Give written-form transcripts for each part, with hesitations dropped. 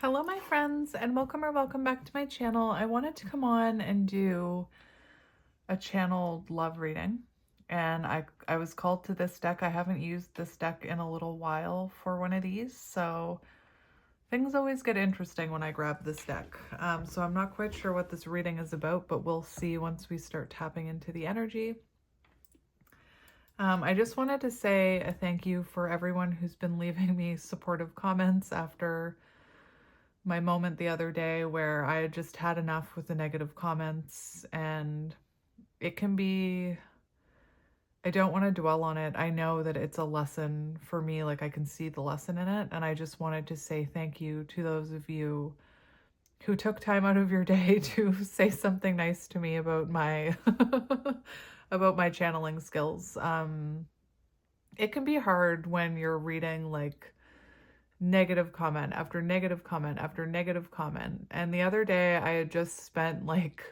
Hello my friends, and welcome back to my channel. I wanted to come on and do a channeled love reading, and I was called to this deck. I haven't used this deck in a little while for one of these, so things always get interesting when I grab this deck. So I'm not quite sure what this reading is about, but we'll see once we start tapping into the energy. I just wanted to say a thank you for everyone who's been leaving me supportive comments after my moment the other day where I had just had enough with the negative comments, and it can be, I don't want to dwell on it. I know that it's a lesson for me, like I can see the lesson in it, and I just wanted to say thank you to those of you who took time out of your day to say something nice to me about my about my channeling skills. It can be hard when you're reading like negative comment after negative comment after negative comment. And the other day I had just spent like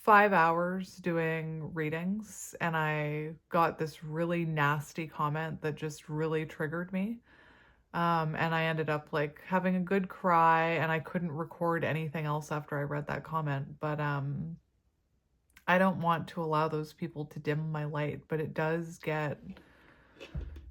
5 hours doing readings, and I got this really nasty comment that just really triggered me. And I ended up like having a good cry, and I couldn't record anything else after I read that comment. But I don't want to allow those people to dim my light, but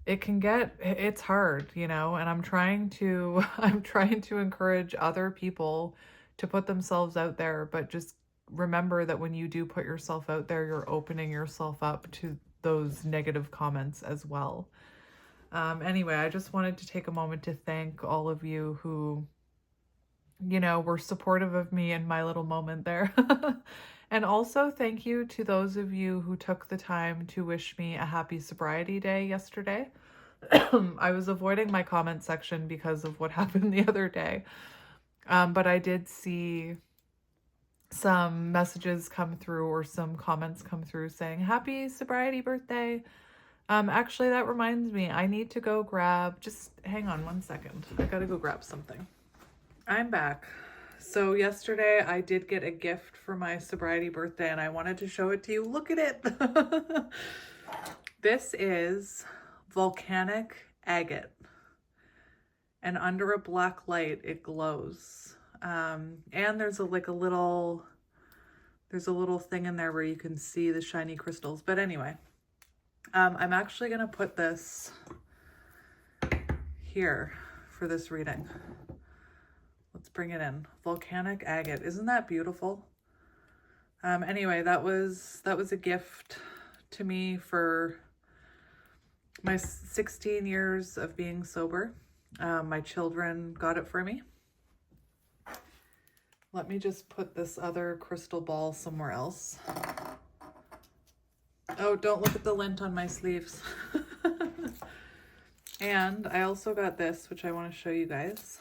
it's hard, you know, and I'm trying to encourage other people to put themselves out there, but just remember that when you do put yourself out there, you're opening yourself up to those negative comments as well. Anyway, I just wanted to take a moment to thank all of you who, you know, were supportive of me in my little moment there. And also thank you to those of you who took the time to wish me a happy sobriety day yesterday. I was avoiding my comment section because of what happened the other day. But I did see some messages come through, or some comments come through saying, happy sobriety birthday. Actually, that reminds me, I need to go grab, just hang on one second. I gotta go grab something. I'm back. So yesterday I did get a gift for my sobriety birthday, and I wanted to show it to you. Look at it. This is volcanic agate, and under a black light it glows. And there's a little thing in there where you can see the shiny crystals. But anyway, I'm actually gonna put this here for this reading. Let's bring it in. Volcanic agate. Isn't that beautiful? Anyway, that was a gift to me for my 16 years of being sober. My children got it for me. Let me just put this other crystal ball somewhere else. Oh, don't look at the lint on my sleeves. And I also got this, which I want to show you guys.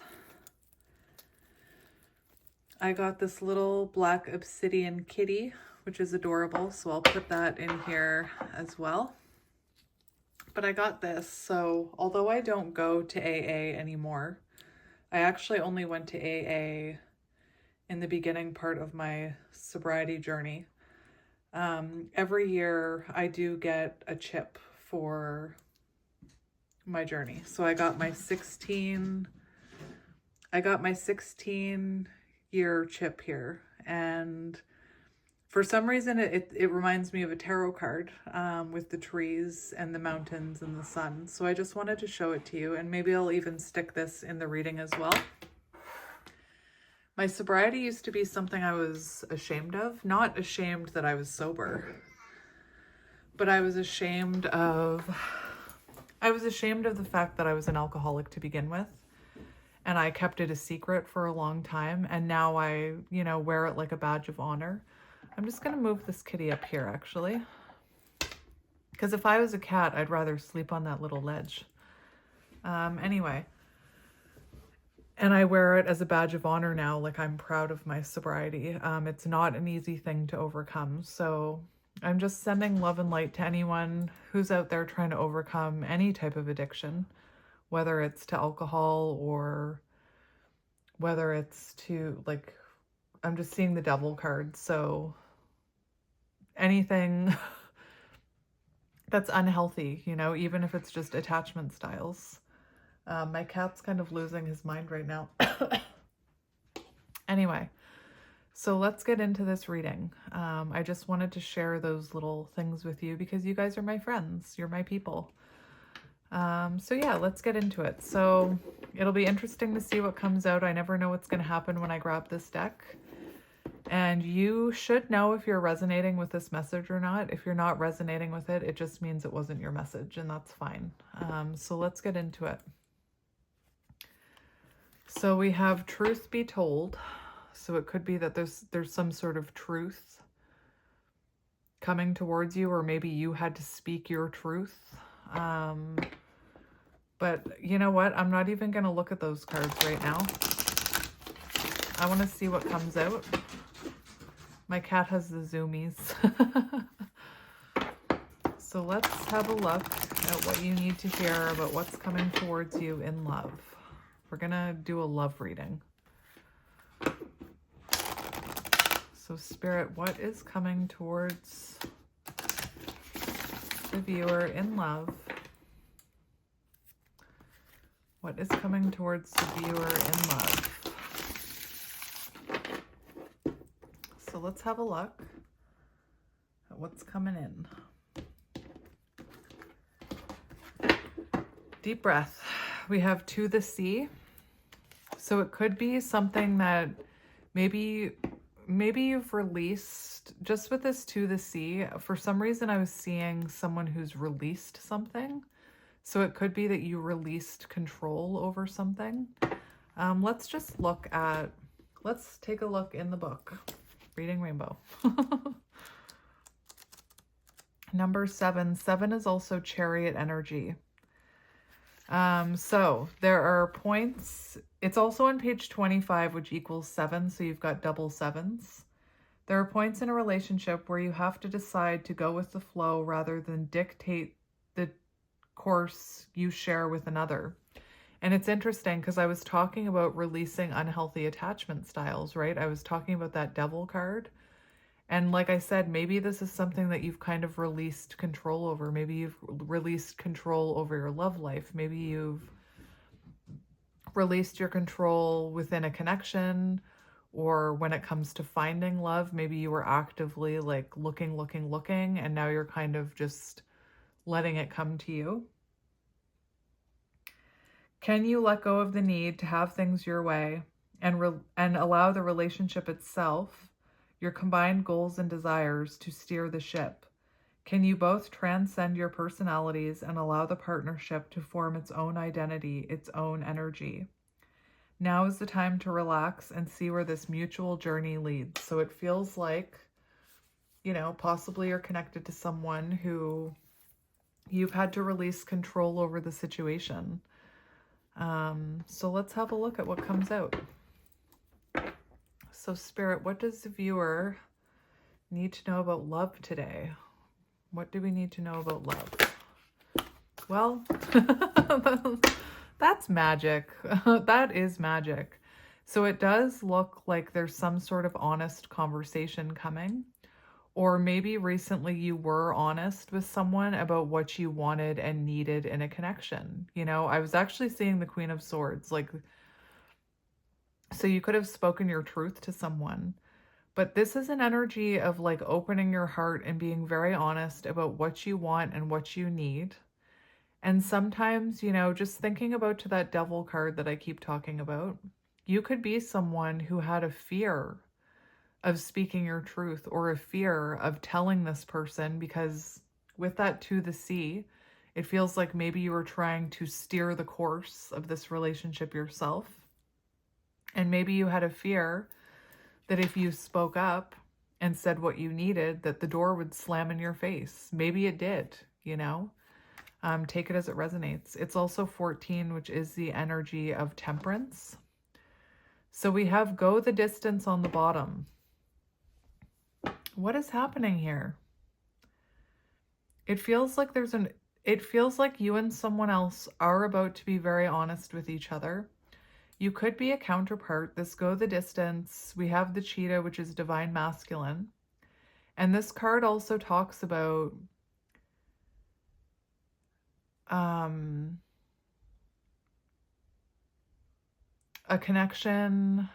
I got this little black obsidian kitty, which is adorable, so I'll put that in here as well. But I got this, so although I don't go to AA anymore, I actually only went to AA in the beginning part of my sobriety journey. Every year I do get a chip for my journey. So I got my 16 year chip here, and for some reason it reminds me of a tarot card with the trees and the mountains and the sun. So I just wanted to show it to you, and maybe I'll even stick this in the reading as well. My sobriety used to be something I was ashamed of. Not ashamed that I was sober, but I was ashamed of the fact that I was an alcoholic to begin with. And I kept it a secret for a long time. And now I, you know, wear it like a badge of honor. I'm just going to move this kitty up here, actually. Because if I was a cat, I'd rather sleep on that little ledge. Anyway. And I wear it as a badge of honor now. Like, I'm proud of my sobriety. It's not an easy thing to overcome. So I'm just sending love and light to anyone who's out there trying to overcome any type of addiction, whether it's to alcohol or whether it's to, like, I'm just seeing the devil card. So anything that's unhealthy, you know, even if it's just attachment styles. My cat's kind of losing his mind right now. Anyway, so let's get into this reading. I just wanted to share those little things with you because you guys are my friends. You're my people. So yeah, let's get into it. So it'll be interesting to see what comes out. I never know what's going to happen when I grab this deck. And you should know if you're resonating with this message or not. If you're not resonating with it, it just means it wasn't your message, and that's fine. So let's get into it. So we have truth be told. So it could be that there's some sort of truth coming towards you, or maybe you had to speak your truth. But you know what? I'm not even going to look at those cards right now. I want to see what comes out. My cat has the zoomies. So let's have a look at what you need to hear about what's coming towards you in love. We're going to do a love reading. So Spirit, what is coming towards the viewer in love? What is coming towards the viewer in love? So let's have a look at what's coming in. Deep breath. We have to the sea. So it could be something that maybe you've released. Just with this to the sea, for some reason I was seeing someone who's released something. So it could be that you released control over something. Let's take a look in the book. Reading Rainbow. Number 7. 7 is also chariot energy. So there are points. It's also on page 25, which equals 7. So you've got double 7s. There are points in a relationship where you have to decide to go with the flow rather than dictate the course you share with another. And it's interesting because I was talking about releasing unhealthy attachment styles, right? I was talking about that devil card. And like I said, maybe this is something that you've kind of released control over. Maybe you've released control over your love life. Maybe you've released your control within a connection, or when it comes to finding love, maybe you were actively like looking, and now you're kind of just letting it come to you. Can you let go of the need to have things your way and allow the relationship itself, your combined goals and desires, to steer the ship? Can you both transcend your personalities and allow the partnership to form its own identity, its own energy? Now is the time to relax and see where this mutual journey leads. So it feels like, you know, possibly you're connected to someone who you've had to release control over the situation. So let's have a look at what comes out. So Spirit, what does the viewer need to know about love today? What do we need to know about love? Well, that's magic. That is magic. So it does look like there's some sort of honest conversation coming. Or maybe recently you were honest with someone about what you wanted and needed in a connection. You know, I was actually seeing the Queen of Swords. Like, so you could have spoken your truth to someone. But this is an energy of like opening your heart and being very honest about what you want and what you need. And sometimes, you know, just thinking about to that devil card that I keep talking about, you could be someone who had a fear of speaking your truth or a fear of telling this person, because with that to the sea, it feels like maybe you were trying to steer the course of this relationship yourself. And maybe you had a fear that if you spoke up and said what you needed, that the door would slam in your face. Maybe it did, you know? Take it as it resonates. It's also 14, which is the energy of temperance. So we have go the distance on the bottom. What is happening here? It feels like you and someone else are about to be very honest with each other. You could be a counterpart. This go the distance. We have the cheetah, which is divine masculine. And this card also talks about a connection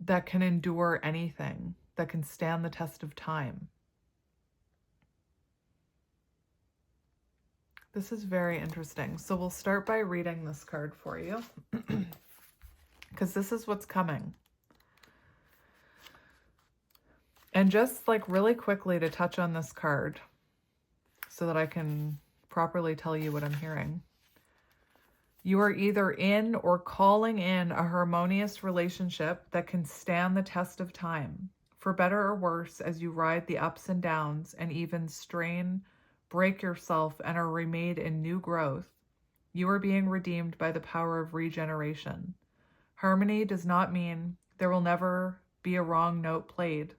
that can endure anything, that can stand the test of time. This is very interesting. So we'll start by reading this card for you because this is what's coming. And just like really quickly to touch on this card so that I can properly tell you what I'm hearing. You are either in or calling in a harmonious relationship that can stand the test of time, for better or worse, as you ride the ups and downs and even strain, break yourself, and are remade in new growth. You are being redeemed by the power of regeneration. Harmony does not mean there will never be a wrong note played,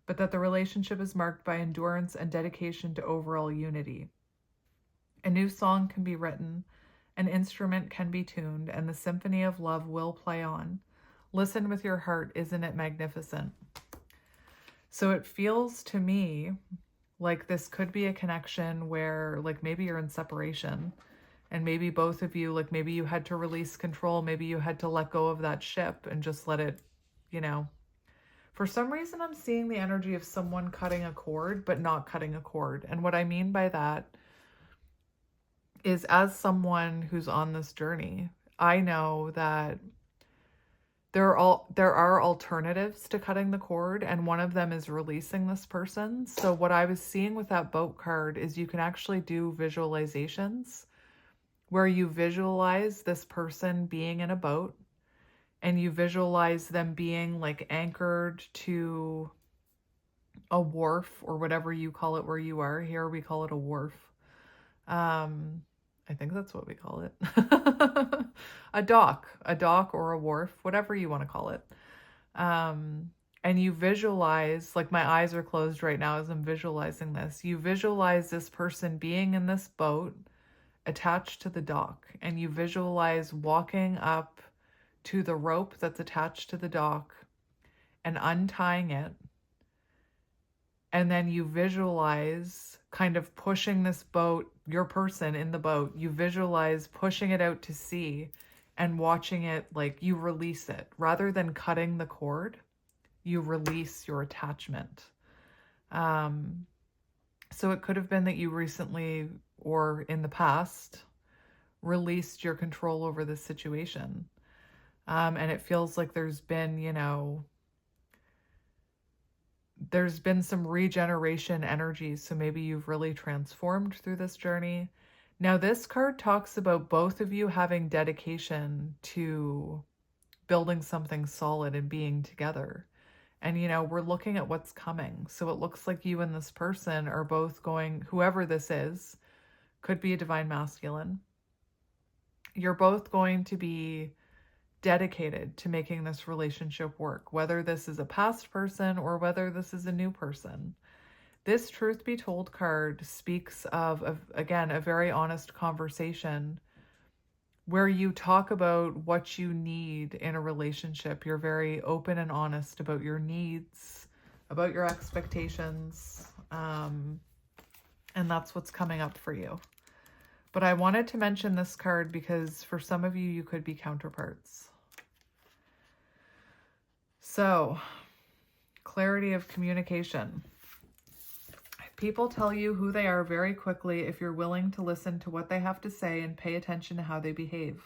but that the relationship is marked by endurance and dedication to overall unity. A new song can be written, an instrument can be tuned, and the symphony of love will play on. Listen with your heart, isn't it magnificent? So it feels to me like this could be a connection where like maybe you're in separation and maybe both of you, like maybe you had to release control, maybe you had to let go of that ship and just let it, you know. For some reason, I'm seeing the energy of someone cutting a cord, but not cutting a cord. And what I mean by that is, as someone who's on this journey, I know that there are alternatives to cutting the cord, and one of them is releasing this person. So what I was seeing with that boat card is you can actually do visualizations where you visualize this person being in a boat and you visualize them being like anchored to a wharf or whatever you call it where you are. Here we call it a wharf. I think that's what we call it. a dock or a wharf, whatever you want to call it. And you visualize, like my eyes are closed right now as I'm visualizing this. You visualize this person being in this boat attached to the dock, and you visualize walking up to the rope that's attached to the dock and untying it. And then you visualize kind of pushing this boat, your person in the boat, you visualize pushing it out to sea and watching it, like you release it. Rather than cutting the cord, you release your attachment. So it could have been that you recently or in the past released your control over this situation. And it feels like there's been, you know, there's been some regeneration energy. So maybe you've really transformed through this journey. Now, this card talks about both of you having dedication to building something solid and being together. And, you know, we're looking at what's coming. So it looks like you and this person are both going, whoever this is, could be a divine masculine. You're both going to be dedicated to making this relationship work, whether this is a past person or whether this is a new person. This truth be told card speaks of again, a very honest conversation where you talk about what you need in a relationship. You're very open and honest about your needs, about your expectations, and that's what's coming up for you. But I wanted to mention this card because for some of you, you could be counterparts. So, clarity of communication. People tell you who they are very quickly if you're willing to listen to what they have to say and pay attention to how they behave.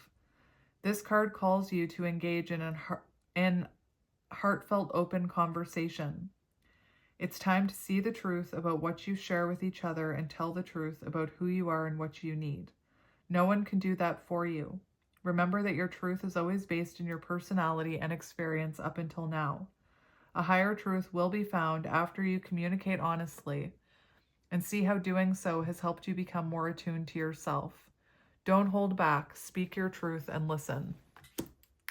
This card calls you to engage in heartfelt, open conversation. It's time to see the truth about what you share with each other and tell the truth about who you are and what you need. No one can do that for you. Remember that your truth is always based in your personality and experience up until now. A higher truth will be found after you communicate honestly and see how doing so has helped you become more attuned to yourself. Don't hold back, speak your truth and listen.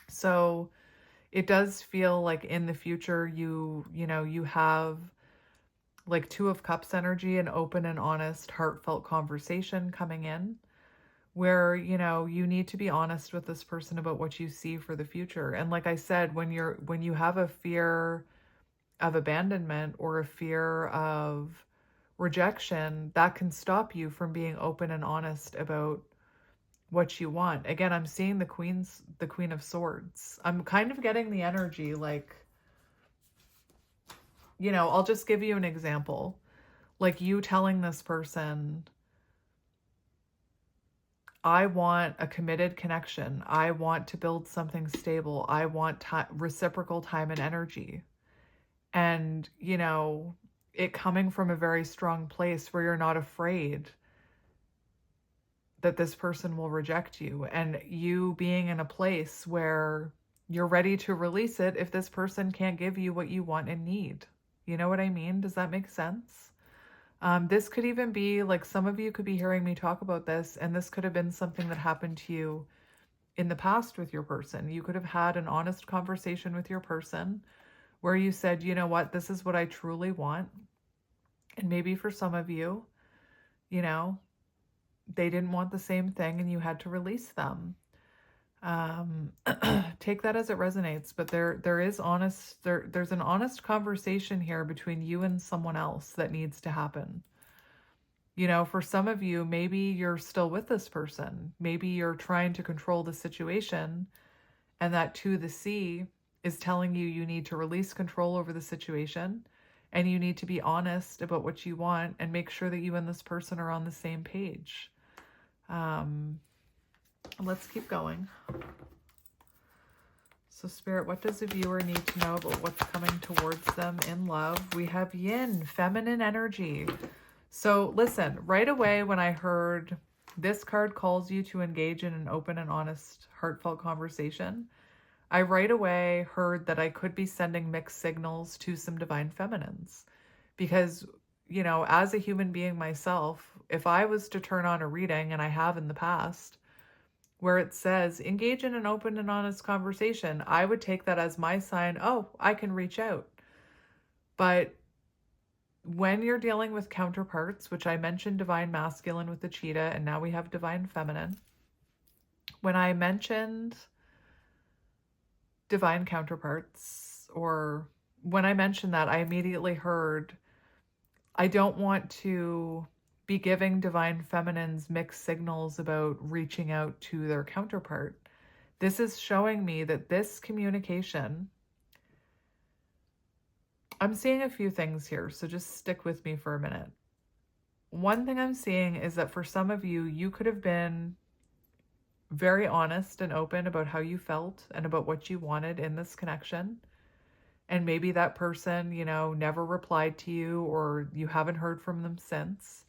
So it does feel like in the future, you have like Two of Cups energy, an open and honest, heartfelt conversation coming in where, you know, you need to be honest with this person about what you see for the future. And like I said, when you have a fear of abandonment or a fear of rejection, that can stop you from being open and honest about what you want. Again, I'm seeing the Queen of Swords. I'm kind of getting the energy like you know, I'll just give you an example. Like you telling this person, I want a committed connection. I want to build something stable. I want reciprocal time and energy. And, you know, it coming from a very strong place where you're not afraid that this person will reject you, and you being in a place where you're ready to release it if this person can't give you what you want and need. You know what I mean? Does that make sense? This could even be like, some of you could be hearing me talk about this, and this could have been something that happened to you in the past with your person. You could have had an honest conversation with your person where you said, you know what, this is what I truly want. And maybe for some of you, you know, they didn't want the same thing and you had to release them. Take that as it resonates, but there's an honest conversation here between you and someone else that needs to happen. You know, for some of you, maybe you're still with this person. Maybe you're trying to control the situation, and that to the C is telling you you need to release control over the situation, and you need to be honest about what you want and make sure that you and this person are on the same page. Let's keep going. So Spirit, what does a viewer need to know about what's coming towards them in love? We have Yin, feminine energy. So listen, right away when I heard this card calls you to engage in an open and honest, heartfelt conversation, I right away heard that I could be sending mixed signals to some divine feminines. Because, you know, as a human being myself, if I was to turn on a reading, and I have in the past, where it says engage in an open and honest conversation, I would take that as my sign, oh, I can reach out. But when you're dealing with counterparts, which I mentioned divine masculine with the cheetah, and now we have divine feminine. When I mentioned divine counterparts, or when I mentioned that, I immediately heard, I don't want to be giving divine feminines mixed signals about reaching out to their counterpart. This is showing me that this communication, I'm seeing a few things here, so just stick with me for a minute. One thing I'm seeing is that for some of you, you could have been very honest and open about how you felt and about what you wanted in this connection. And maybe that person, you know, never replied to you, or you haven't heard from them since.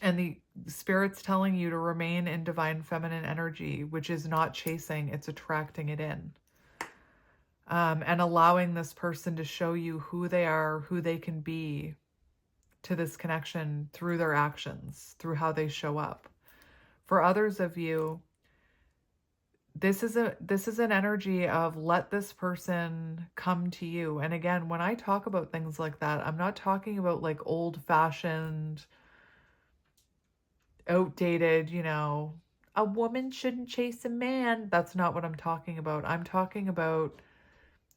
And the Spirit's telling you to remain in divine feminine energy, which is not chasing, it's attracting it in. And allowing this person to show you who they are, who they can be to this connection through their actions, through how they show up. For others of you, this is an energy of let this person come to you. And again, when I talk about things like that, I'm not talking about like old-fashioned, outdated, you know, a woman shouldn't chase a man. That's not what I'm talking about. I'm talking about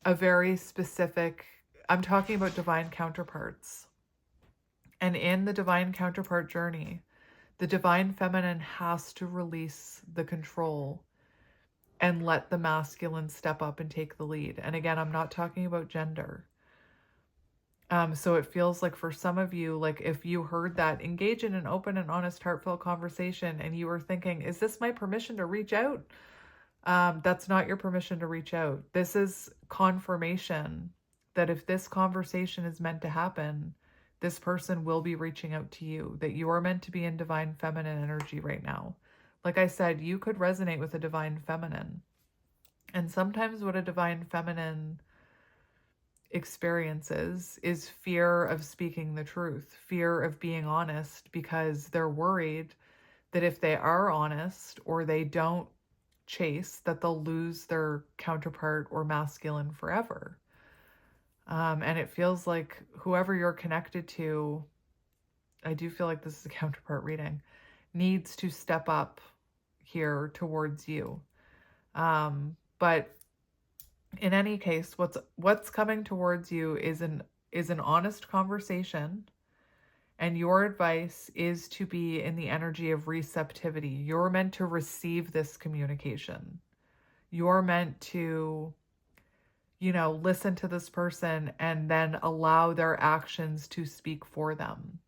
a very specific, I'm talking about divine counterparts. And in the divine counterpart journey, the divine feminine has to release the control and let the masculine step up and take the lead. And again, I'm not talking about gender. So it feels like for some of you, like if you heard that, engage in an open and honest, heartfelt conversation, and you were thinking, is this my permission to reach out? That's not your permission to reach out. This is confirmation that if this conversation is meant to happen, this person will be reaching out to you, that you are meant to be in divine feminine energy right now. Like I said, you could resonate with a divine feminine. And sometimes what a divine feminine experiences is fear of speaking the truth, fear of being honest, because they're worried that if they are honest or they don't chase, that they'll lose their counterpart or masculine forever. And it feels like whoever you're connected to, I do feel like this is a counterpart reading, needs to step up here towards you. But in any case, what's coming towards you is an honest conversation, and your advice is to be in the energy of receptivity. You're meant to receive this communication. You're meant to you know, listen to this person and then allow their actions to speak for them.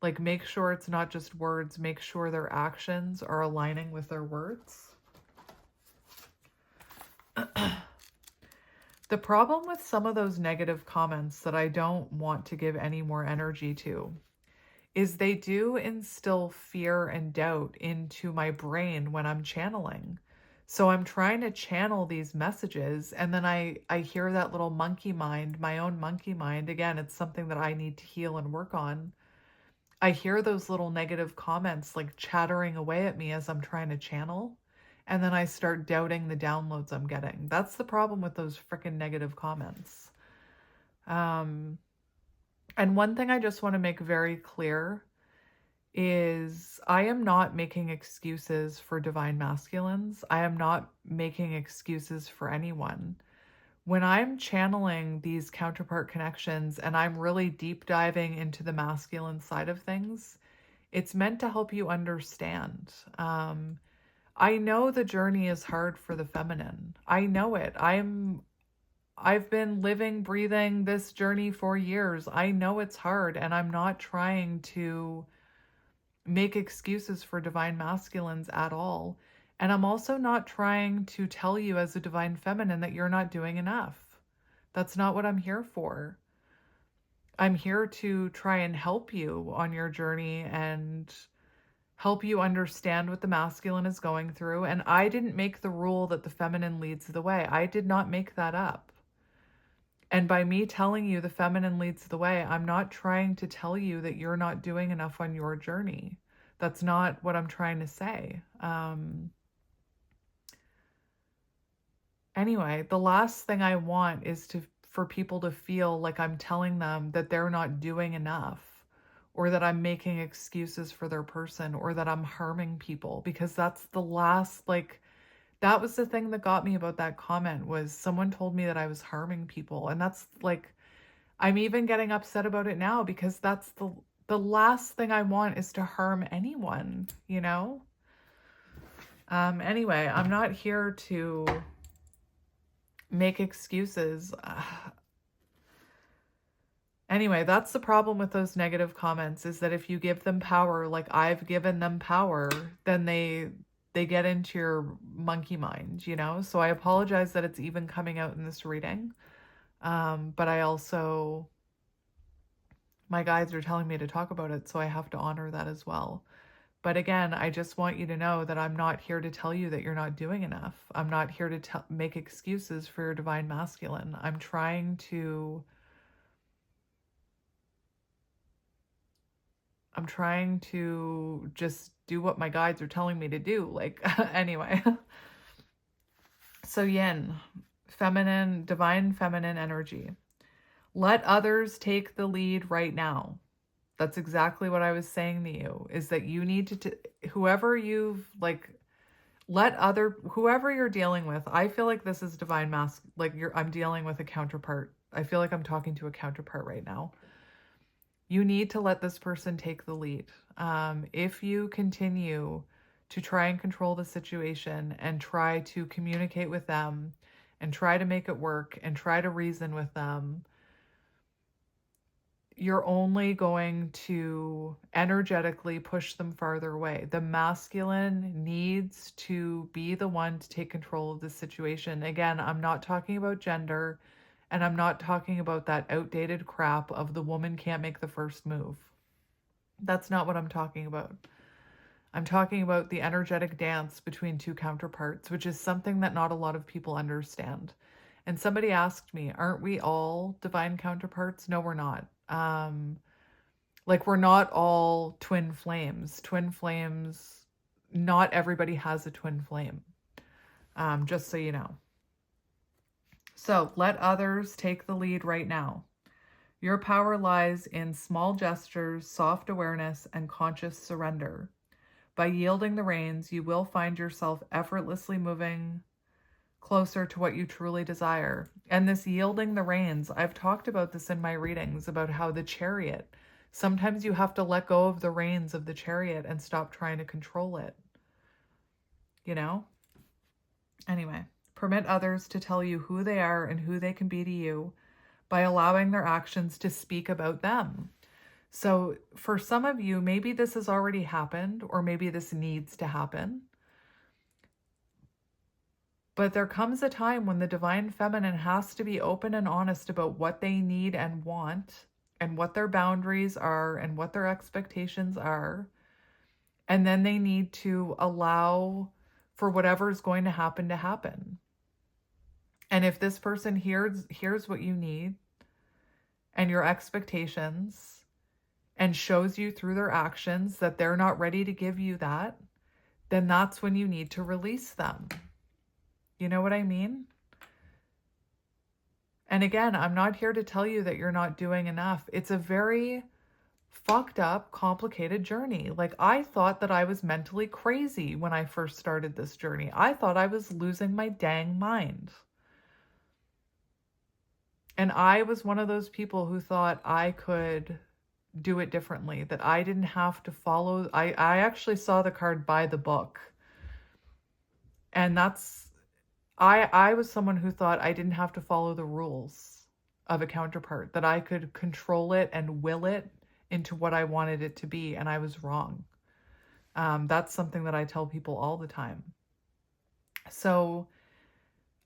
Like, make sure it's not just words, make sure their actions are aligning with their words. The problem with some of those negative comments that I don't want to give any more energy to is they do instill fear and doubt into my brain when I'm channeling. So I'm trying to channel these messages, and then I hear that little monkey mind, my own monkey mind. Again, it's something that I need to heal and work on. I hear those little negative comments like chattering away at me as I'm trying to channel. And then I start doubting the downloads I'm getting. That's the problem with those freaking negative comments. And one thing I just want to make very clear is I am not making excuses for divine masculines. I am not making excuses for anyone. When I'm channeling these counterpart connections and I'm really deep diving into the masculine side of things, it's meant to help you understand. I know the journey is hard for the feminine. I know it. I've been living, breathing this journey for years. I know it's hard, and I'm not trying to make excuses for divine masculines at all. And I'm also not trying to tell you as a divine feminine that you're not doing enough. That's not what I'm here for. I'm here to try and help you on your journey and help you understand what the masculine is going through. And I didn't make the rule that the feminine leads the way. I did not make that up. And by me telling you the feminine leads the way, I'm not trying to tell you that you're not doing enough on your journey. That's not what I'm trying to say. Anyway, the last thing I want is for people to feel like I'm telling them that they're not doing enough, or that I'm making excuses for their person, or that I'm harming people, because that's the last, like, that was the thing that got me about that comment, was someone told me that I was harming people. And that's like, I'm even getting upset about it now, because that's the last thing I want is to harm anyone, you know? Anyway, I'm not here to make excuses. Anyway, that's the problem with those negative comments, is that if you give them power, like I've given them power, then they get into your monkey mind, you know? So I apologize that it's even coming out in this reading. But I also, my guides are telling me to talk about it, so I have to honor that as well. But again, I just want you to know that I'm not here to tell you that you're not doing enough. I'm not here to make excuses for your divine masculine. I'm trying to just do what my guides are telling me to do. Like, anyway. So yin, feminine, divine feminine energy. Let others take the lead right now. That's exactly what I was saying to you, is that you need to, whoever you've, like, whoever you're dealing with, I feel like this is divine like I'm dealing with a counterpart. I feel like I'm talking to a counterpart right now. You need to let this person take the lead. If you continue to try and control the situation and try to communicate with them and try to make it work and try to reason with them, you're only going to energetically push them farther away. The masculine needs to be the one to take control of the situation. Again, I'm not talking about gender, and I'm not talking about that outdated crap of the woman can't make the first move. That's not what I'm talking about. I'm talking about the energetic dance between two counterparts, which is something that not a lot of people understand. And somebody asked me, aren't we all divine counterparts? No, we're not. Like, we're not all twin flames. Twin flames, not everybody has a twin flame. Just so you know. So let others take the lead right now. Your power lies in small gestures, soft awareness, and conscious surrender. By yielding the reins, you will find yourself effortlessly moving closer to what you truly desire. And this yielding the reins, I've talked about this in my readings, about how the chariot, sometimes you have to let go of the reins of the chariot and stop trying to control it. You know? Anyway, permit others to tell you who they are and who they can be to you by allowing their actions to speak about them. So for some of you, maybe this has already happened, or maybe this needs to happen. But there comes a time when the divine feminine has to be open and honest about what they need and want, and what their boundaries are, and what their expectations are. And then they need to allow for whatever's going to happen. And if this person hears what you need and your expectations and shows you through their actions that they're not ready to give you that, then that's when you need to release them. You know what I mean? And again, I'm not here to tell you that you're not doing enough. It's a very fucked up, complicated journey. Like, I thought that I was mentally crazy when I first started this journey. I thought I was losing my dang mind. And I was one of those people who thought I could do it differently, that I didn't have to follow. I actually saw the card by the book. And I was someone who thought I didn't have to follow the rules of a counterpart, that I could control it and will it into what I wanted it to be, and I was wrong. That's something that I tell people all the time. So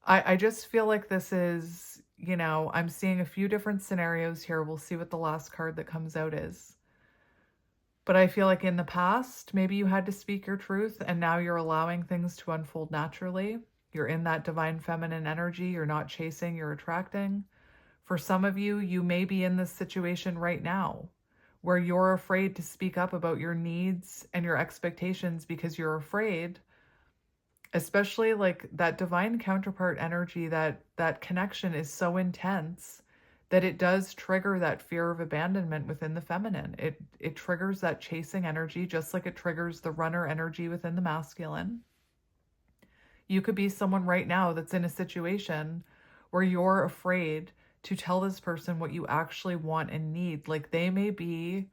I just feel like this is, I'm seeing a few different scenarios here. We'll see what the last card that comes out is. But I feel like in the past, maybe you had to speak your truth, and now you're allowing things to unfold naturally. You're in that divine feminine energy. You're not chasing, you're attracting. For some of you, you may be in this situation right now where you're afraid to speak up about your needs and your expectations because you're afraid, especially like that divine counterpart energy, that connection is so intense that it does trigger that fear of abandonment within the feminine. It triggers that chasing energy, just like it triggers the runner energy within the masculine. You could be someone right now that's in a situation where you're afraid to tell this person what you actually want and need. Like, they may be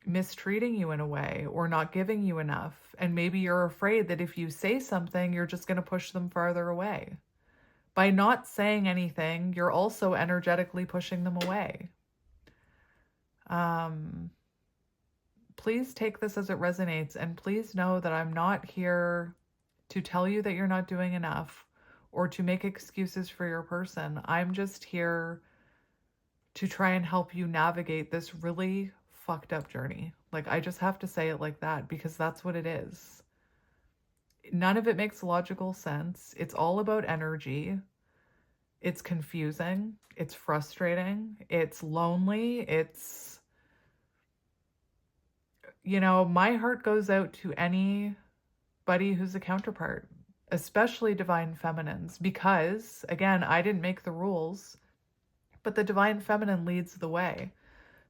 mistreating you in a way or not giving you enough. And maybe you're afraid that if you say something, you're just going to push them farther away. By not saying anything, you're also energetically pushing them away. Please take this as it resonates, and please know that I'm not here to tell you that you're not doing enough or to make excuses for your person. I'm just here to try and help you navigate this really fucked up journey. Like, I just have to say it like that because that's what it is. None of it makes logical sense. It's all about energy. It's confusing. It's frustrating. It's lonely. It's, my heart goes out to anybody who's a counterpart, especially divine feminines, because again, I didn't make the rules, but the divine feminine leads the way.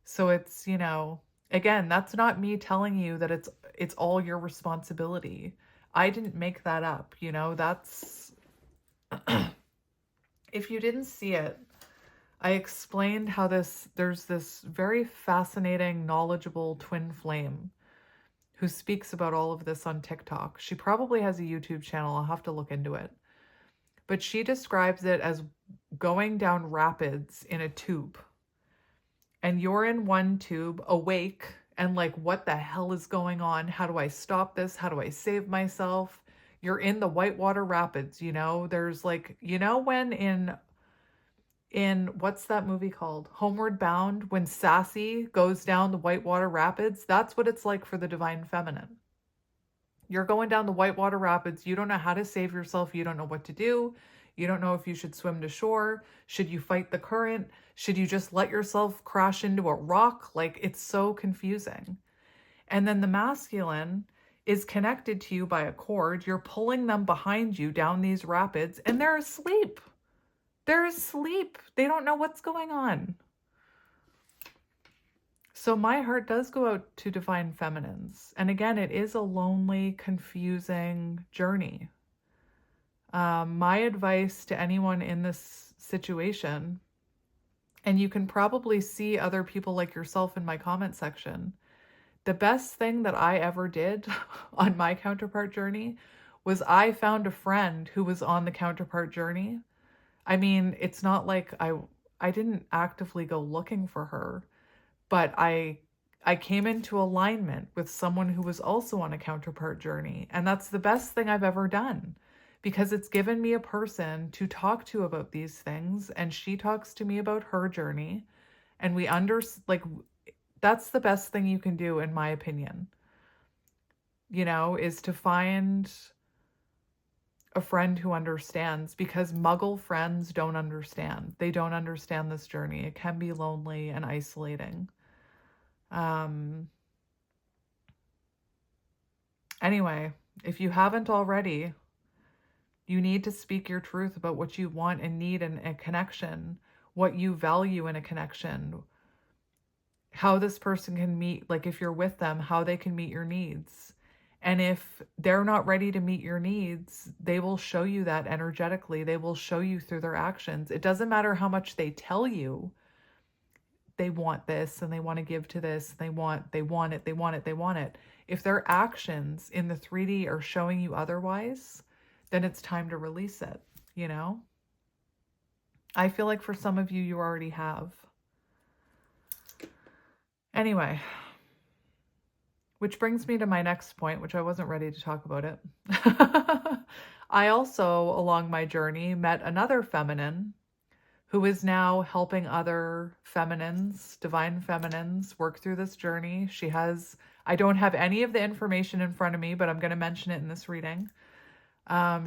So it's, again, that's not me telling you that it's all your responsibility. I didn't make that up, that's if you didn't see it, I explained how there's this very fascinating, knowledgeable twin flame who speaks about all of this on TikTok. She probably has a YouTube channel. I'll have to look into it. But she describes it as going down rapids in a tube. And you're in one tube, awake, and like, what the hell is going on? How do I stop this? How do I save myself? You're in the whitewater rapids, There's like, when in what's that movie called? Homeward Bound, when Sassy goes down the whitewater rapids, that's what it's like for the divine feminine. You're going down the whitewater rapids. You don't know how to save yourself. You don't know what to do. You don't know if you should swim to shore. Should you fight the current? Should you just let yourself crash into a rock? Like, it's so confusing. And then the masculine is connected to you by a cord. You're pulling them behind you down these rapids, and they're asleep. They're asleep. They don't know what's going on. So my heart does go out to divine feminines. And again, it is a lonely, confusing journey. My advice to anyone in this situation, and you can probably see other people like yourself in my comment section, the best thing that I ever did on my counterpart journey was I found a friend who was on the counterpart journey. I mean, it's not like I didn't actively go looking for her, but I came into alignment with someone who was also on a counterpart journey. And that's the best thing I've ever done, because it's given me a person to talk to about these things. And she talks to me about her journey. And that's the best thing you can do, in my opinion, is to find a friend who understands, because muggle friends don't understand. They don't understand this journey. It can be lonely and isolating. Anyway, if you haven't already, you need to speak your truth about what you want and need in a connection, what you value in a connection, how this person can meet, like if you're with them, how they can meet your needs. And if they're not ready to meet your needs, they will show you that energetically. They will show you through their actions. It doesn't matter how much they tell you they want this and they want to give to this. They want it. If their actions in the 3D are showing you otherwise, then it's time to release it, I feel like for some of you, you already have. Anyway, which brings me to my next point, which I wasn't ready to talk about it. I also, along my journey, met another feminine who is now helping other feminines, divine feminines, work through this journey. I don't have any of the information in front of me, but I'm going to mention it in this reading.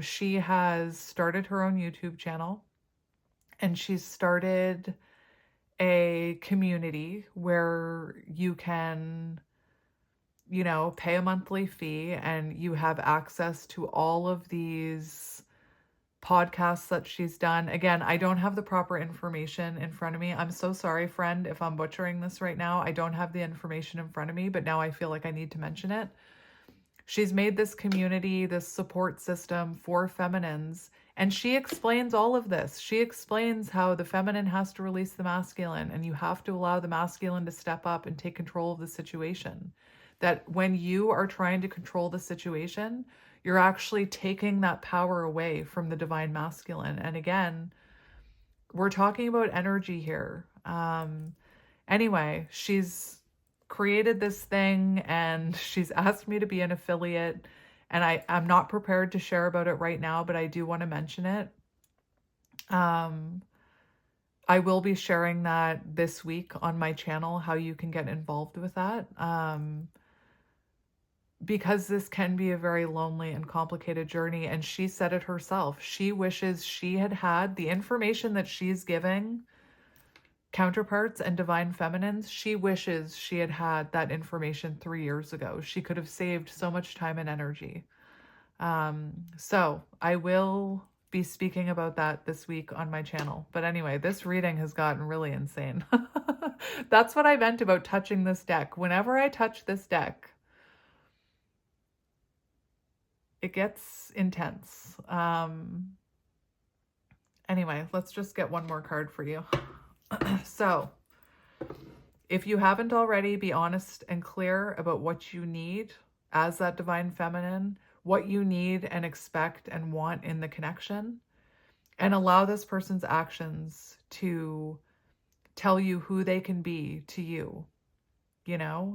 She has started her own YouTube channel, and she's started a community where you can, pay a monthly fee and you have access to all of these podcasts that she's done. Again, I don't have the proper information in front of me. I'm so sorry, friend, if I'm butchering this right now. I don't have the information in front of me, but now I feel like I need to mention it. She's made this community, this support system for feminines, and she explains all of this. She explains how the feminine has to release the masculine, and you have to allow the masculine to step up and take control of the situation. That when you are trying to control the situation, you're actually taking that power away from the divine masculine. And again, we're talking about energy here. Anyway, she's created this thing and she's asked me to be an affiliate, and I'm not prepared to share about it right now, but I do want to mention it. I will be sharing that this week on my channel, how you can get involved with that. Because this can be a very lonely and complicated journey. And she said it herself. She wishes she had the information that she's giving counterparts and divine feminines. She wishes she had that information 3 years ago. She could have saved so much time and energy. So I will be speaking about that this week on my channel. But anyway, this reading has gotten really insane. That's what I meant about touching this deck. Whenever I touch this deck, it gets intense. Anyway, let's just get one more card for you. So, if you haven't already, be honest and clear about what you need as that divine feminine, what you need and expect and want in the connection, and allow this person's actions to tell you who they can be to you.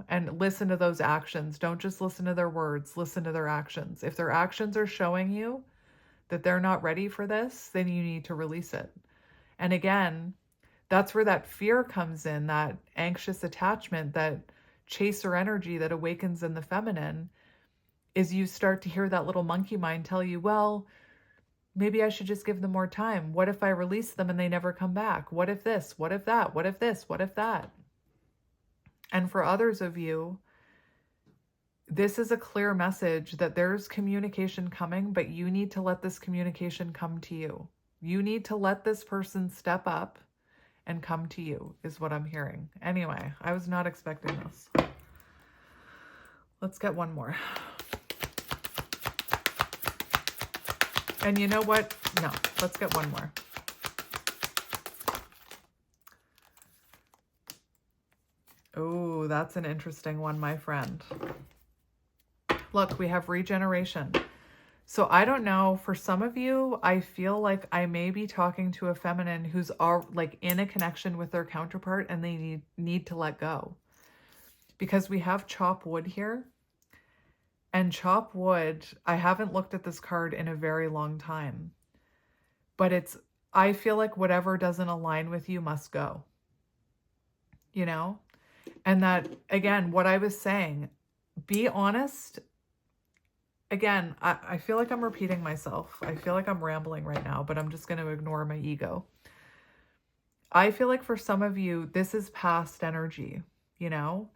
And listen to those actions. Don't just listen to their words, listen to their actions. If their actions are showing you that they're not ready for this, then you need to release it. And again, that's where that fear comes in, that anxious attachment, that chaser energy that awakens in the feminine, is you start to hear that little monkey mind tell you, well, maybe I should just give them more time. What if I release them and they never come back? What if this? What if that? What if this? What if that? And for others of you, this is a clear message that there's communication coming, but you need to let this communication come to you. You need to let this person step up and come to you, is what I'm hearing. Anyway, I was not expecting this. Let's get one more. And you know what? No, let's get one more. Oh, that's an interesting one, my friend. Look, we have regeneration. So I don't know, for some of you, I feel like I may be talking to a feminine who's all like in a connection with their counterpart and they need to let go. Because we have chop wood here. And chop wood, I haven't looked at this card in a very long time. But I feel like whatever doesn't align with you must go. You know? And that, again, what I was saying, be honest. Again, I feel like I'm repeating myself. I feel like I'm rambling right now, but I'm just going to ignore my ego. I feel like for some of you, this is past energy, you know?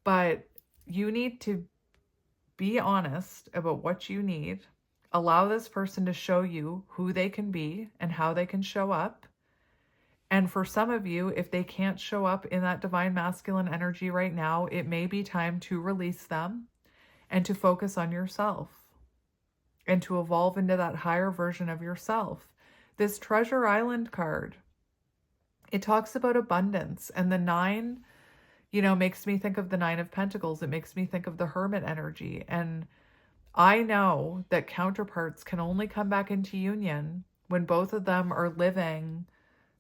But you need to be honest about what you need. Allow this person to show you who they can be and how they can show up. And for some of you, if they can't show up in that divine masculine energy right now, it may be time to release them and to focus on yourself and to evolve into that higher version of yourself. This Treasure Island card, it talks about abundance, and the 9, makes me think of the 9 of Pentacles. It makes me think of the Hermit energy. And I know that counterparts can only come back into union when both of them are living,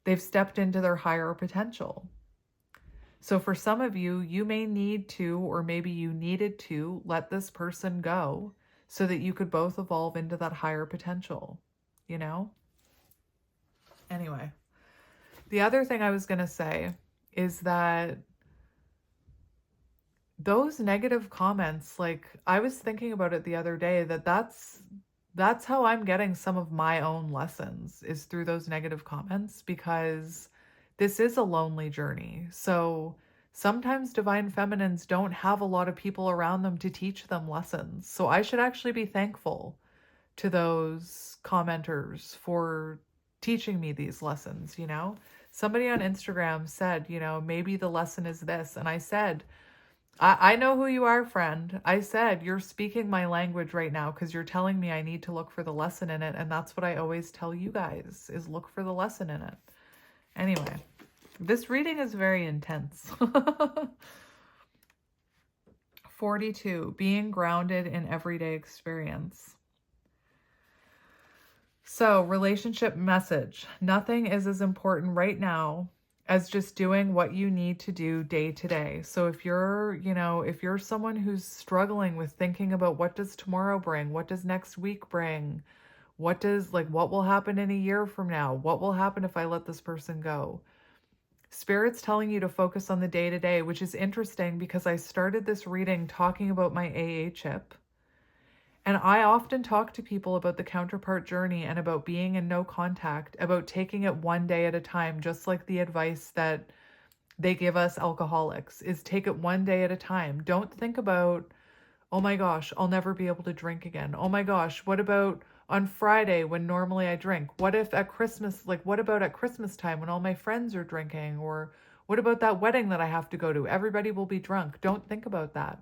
they've stepped into their higher potential. So for some of you, you may need to, or maybe you needed to, let this person go so that you could both evolve into that higher potential, you know? Anyway, the other thing I was going to say is that those negative comments, like I was thinking about it the other day, that's how I'm getting some of my own lessons, is through those negative comments, because this is a lonely journey. So sometimes divine feminines don't have a lot of people around them to teach them lessons. So I should actually be thankful to those commenters for teaching me these lessons, you know? Somebody on Instagram said, maybe the lesson is this. And I said, I know who you are, friend. I said, you're speaking my language right now because you're telling me I need to look for the lesson in it. And that's what I always tell you guys, is look for the lesson in it. Anyway, this reading is very intense. 42, being grounded in everyday experience. So, relationship message. Nothing is as important right now as just doing what you need to do day to day. So if you're someone who's struggling with thinking about what does tomorrow bring, what does next week bring, what will happen in a year from now, what will happen if I let this person go? Spirit's telling you to focus on the day to day, which is interesting because I started this reading talking about my AA chip. And I often talk to people about the counterpart journey and about being in no contact, about taking it one day at a time, just like the advice that they give us alcoholics, is take it one day at a time. Don't think about, oh my gosh, I'll never be able to drink again. Oh my gosh, what about on Friday when normally I drink? What if at Christmas, what about at Christmas time when all my friends are drinking? Or what about that wedding that I have to go to? Everybody will be drunk. Don't think about that.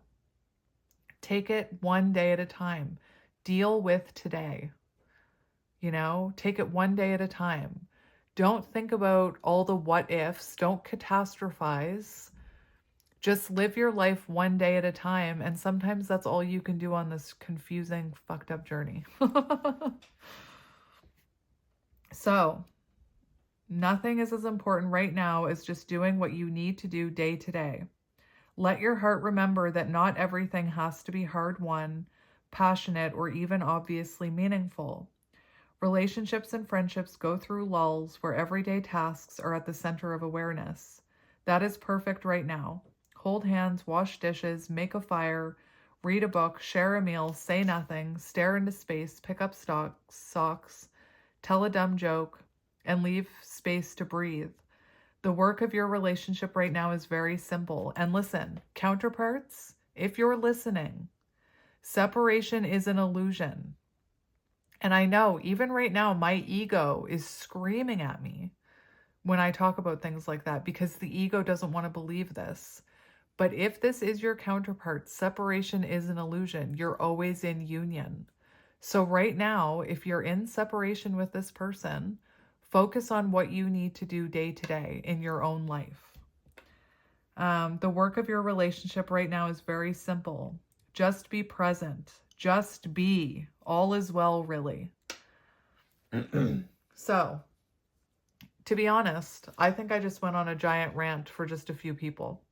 Take it one day at a time. Deal with today. Take it one day at a time. Don't think about all the what ifs. Don't catastrophize. Just live your life one day at a time. And sometimes that's all you can do on this confusing, fucked up journey. So, nothing is as important right now as just doing what you need to do day to day. Let your heart remember that not everything has to be hard-won, passionate, or even obviously meaningful. Relationships and friendships go through lulls where everyday tasks are at the center of awareness. That is perfect right now. Hold hands, wash dishes, make a fire, read a book, share a meal, say nothing, stare into space, pick up socks, tell a dumb joke, and leave space to breathe. The work of your relationship right now is very simple. And listen, counterparts, if you're listening, separation is an illusion. And I know even right now, my ego is screaming at me when I talk about things like that because the ego doesn't want to believe this. But if this is your counterpart, separation is an illusion. You're always in union. So right now, if you're in separation with this person, focus on what you need to do day to day in your own life. The work of your relationship right now is very simple. Just be present. Just be. All is well, really. So, to be honest, I think I just went on a giant rant for just a few people.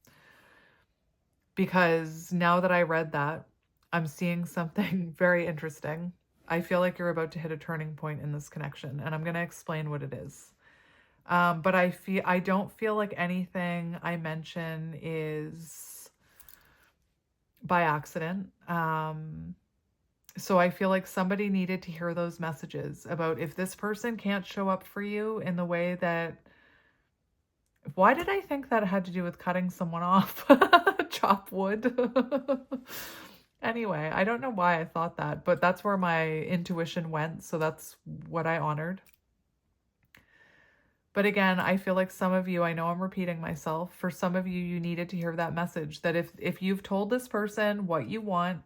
Because now that I read that, I'm seeing something very interesting. I feel like you're about to hit a turning point in this connection, and I'm going to explain what it is. But I don't feel like anything I mention is by accident. So I feel like somebody needed to hear those messages about if this person can't show up for you in the way that... Why did I think that had to do with cutting someone off? Chop wood. Anyway, I don't know why I thought that, but that's where my intuition went, so that's what I honored. But again, I feel like some of you, I know I'm repeating myself, for some of you, you needed to hear that message, that if you've told this person what you want,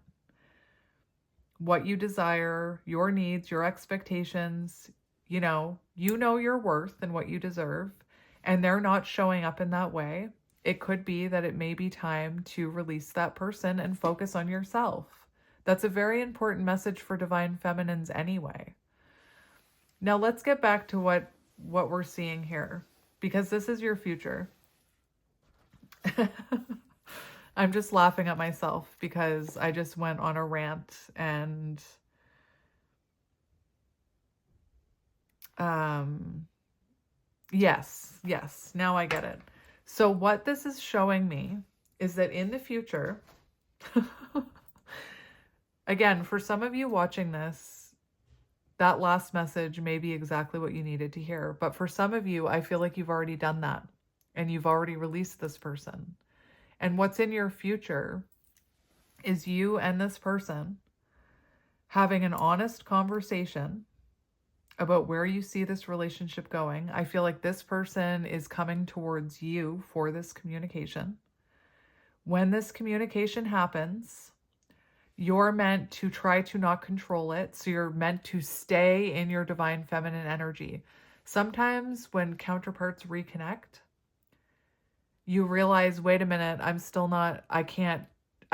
what you desire, your needs, your expectations, you know your worth and what you deserve, and they're not showing up in that way, it could be that it may be time to release that person and focus on yourself. That's a very important message for divine feminines anyway. Now let's get back to what we're seeing here, because this is your future. I'm just laughing at myself because I just went on a rant and yes, now I get it. So what this is showing me is that in the future, again, for some of you watching this, that last message may be exactly what you needed to hear. But for some of you, I feel like you've already done that and you've already released this person. And what's in your future is you and this person having an honest conversation about where you see this relationship going. I feel like this person is coming towards you for this communication. When this communication happens, you're meant to try to not control it. So you're meant to stay in your divine feminine energy. Sometimes when counterparts reconnect, you realize, wait a minute, I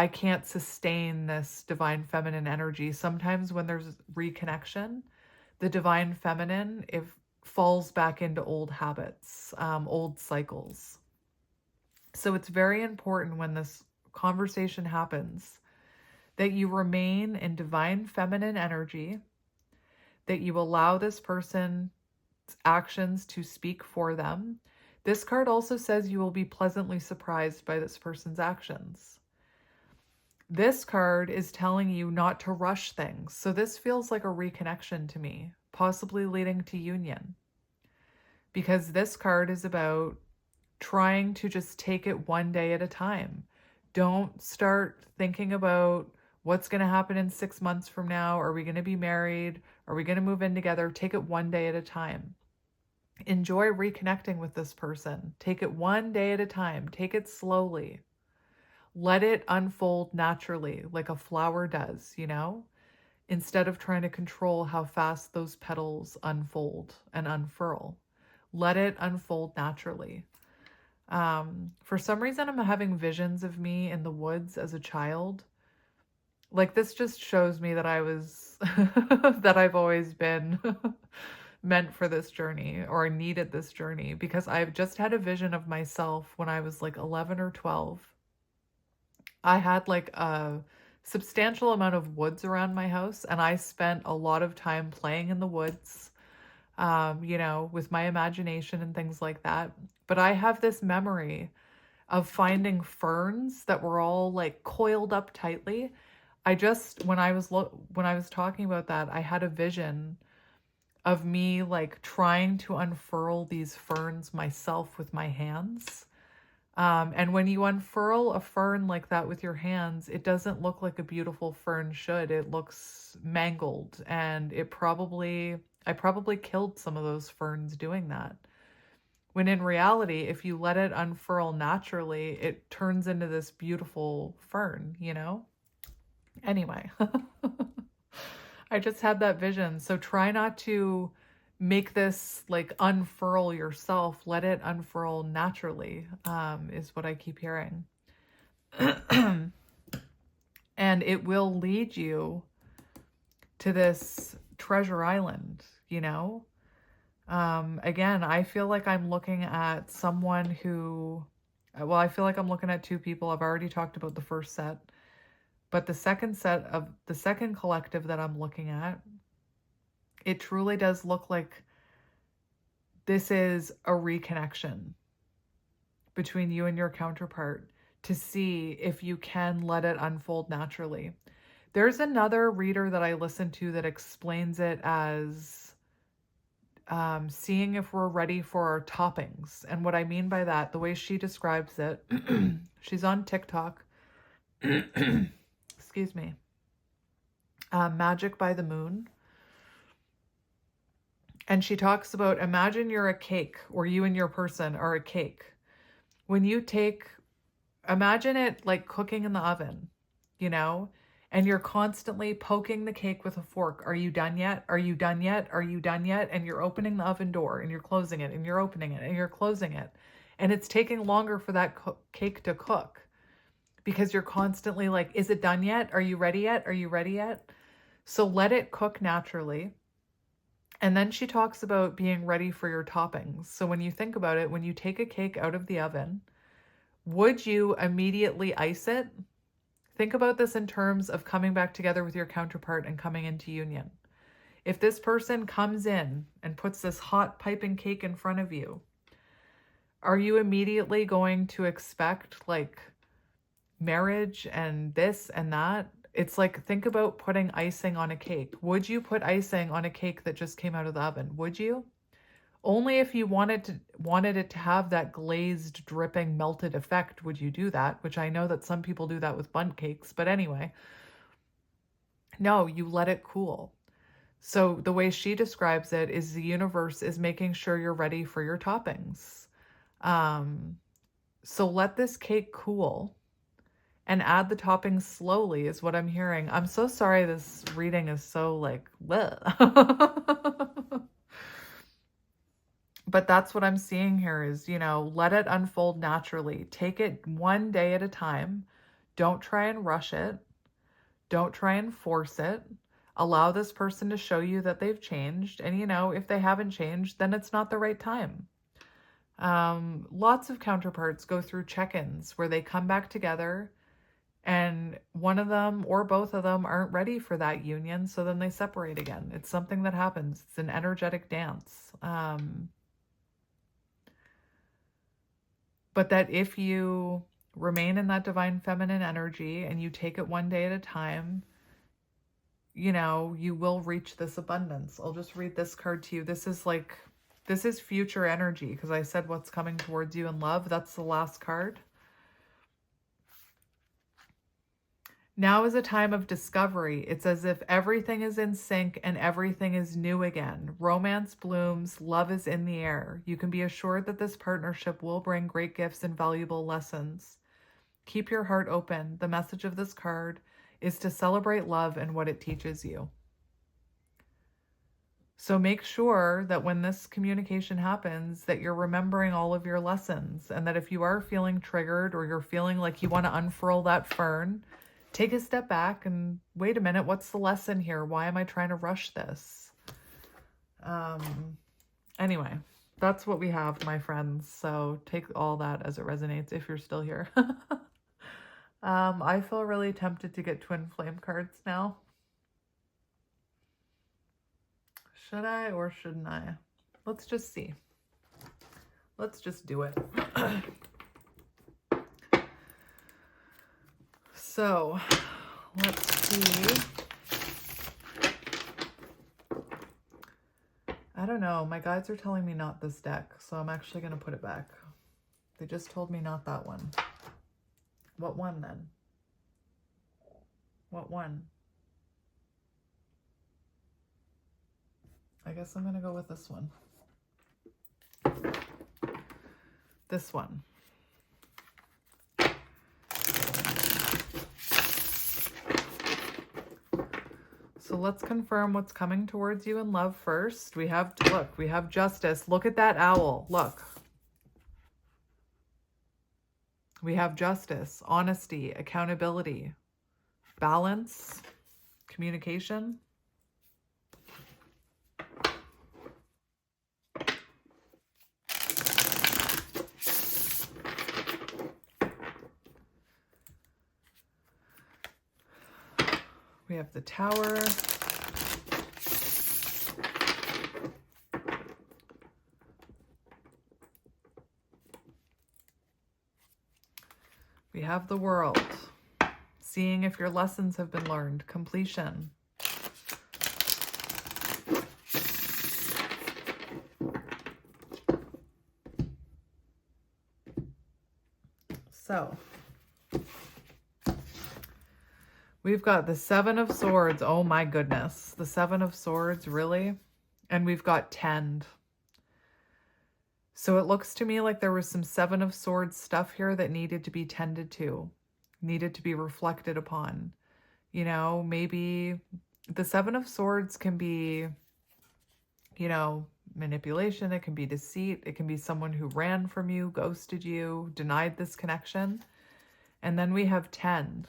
can't sustain this divine feminine energy. Sometimes when there's reconnection, the divine feminine, falls back into old habits, old cycles. So it's very important when this conversation happens that you remain in divine feminine energy, that you allow this person's actions to speak for them. This card also says you will be pleasantly surprised by this person's actions. This card is telling you not to rush things. So this feels like a reconnection to me, possibly leading to union. Because this card is about trying to just take it one day at a time. Don't start thinking about what's going to happen in 6 months from now. Are we going to be married? Are we going to move in together? Take it one day at a time. Enjoy reconnecting with this person. Take it one day at a time. Take it slowly. Let it unfold naturally, like a flower does, instead of trying to control how fast those petals unfold and unfurl. Let it unfold naturally. For some reason, I'm having visions of me in the woods as a child. Like, this just shows me that that I've always been meant for this journey, or needed this journey, because I've just had a vision of myself when I was like 11 or 12. I had like a substantial amount of woods around my house, and I spent a lot of time playing in the woods, with my imagination and things like that. But I have this memory of finding ferns that were all like coiled up tightly. When I was talking about that, I had a vision of me like trying to unfurl these ferns myself with my hands. And when you unfurl a fern like that with your hands, it doesn't look like a beautiful fern should. It looks mangled, and I probably killed some of those ferns doing that. When in reality, if you let it unfurl naturally, it turns into this beautiful fern, Anyway, I just had that vision. So try not to make this like unfurl yourself. Let it unfurl naturally, is what I keep hearing. And it will lead you to this treasure island, you know? Again, I feel like I'm looking at someone who, well, I feel like I'm looking at two people. I've already talked about the first set, but the second collective that I'm looking at, it truly does look like this is a reconnection between you and your counterpart to see if you can let it unfold naturally. There's another reader that I listen to that explains it as seeing if we're ready for our toppings. And what I mean by that, the way she describes it, she's on TikTok. Excuse me. Magic by the Moon. And she talks about, imagine you're a cake, or you and your person are a cake. When you imagine it like cooking in the oven, you know, and you're constantly poking the cake with a fork. Are you done yet? Are you done yet? Are you done yet? And you're opening the oven door and you're closing it and you're opening it and you're closing it. And it's taking longer for that cake to cook because you're constantly like, is it done yet? Are you ready yet? Are you ready yet? So let it cook naturally. And then she talks about being ready for your toppings. So when you think about it, when you take a cake out of the oven, would you immediately ice it? Think about this in terms of coming back together with your counterpart and coming into union. If this person comes in and puts this hot piping cake in front of you, are you immediately going to expect like marriage and this and that? It's like, think about putting icing on a cake. Would you put icing on a cake that just came out of the oven? Would you? Only if you wanted it to have that glazed, dripping, melted effect would you do that, which I know that some people do that with bundt cakes, but anyway. No, you let it cool. So the way she describes it is the universe is making sure you're ready for your toppings. So let this cake cool and add the toppings slowly is what I'm hearing. I'm so sorry this reading is so like, but that's what I'm seeing here is, you know, let it unfold naturally. Take it one day at a time. Don't try and rush it. Don't try and force it. Allow this person to show you that they've changed. And, you know, if they haven't changed, then it's not the right time. Lots of counterparts go through check-ins where they come back together and one of them or both of them aren't ready for that union. So then they separate again. It's something that happens. It's an energetic dance. But that if you remain in that divine feminine energy and you take it one day at a time, you know, you will reach this abundance. I'll just read this card to you. This is future energy because I said what's coming towards you in love. That's the last card. Now is a time of discovery. It's as if everything is in sync and everything is new again. Romance blooms, love is in the air. You can be assured that this partnership will bring great gifts and valuable lessons. Keep your heart open. The message of this card is to celebrate love and what it teaches you. So make sure that when this communication happens, that you're remembering all of your lessons, and that if you are feeling triggered or you're feeling like you want to unfurl that fern, take a step back and wait a minute, what's the lesson here? Why am I trying to rush this? Anyway, that's what we have, my friends. So take all that as it resonates if you're still here. I feel really tempted to get twin flame cards now. Should I or shouldn't I? Let's just see. Let's just do it. So, let's see. I don't know. My guides are telling me not this deck, so I'm actually going to put it back. They just told me not that one. What one then? What one? I guess I'm going to go with this one. This one. So let's confirm what's coming towards you in love first. We have, look, we have justice. Look at that owl. Look. We have justice, honesty, accountability, balance, communication. have the Tower. We have the World. Seeing if your lessons have been learned. Completion. So, we've got the Seven of Swords. Oh my goodness. The Seven of Swords, really? And we've got Tend. So it looks to me like there was some Seven of Swords stuff here that needed to be tended to, needed to be reflected upon. You know, maybe the Seven of Swords can be, you know, manipulation. It can be deceit. It can be someone who ran from you, ghosted you, denied this connection. And then we have Tend.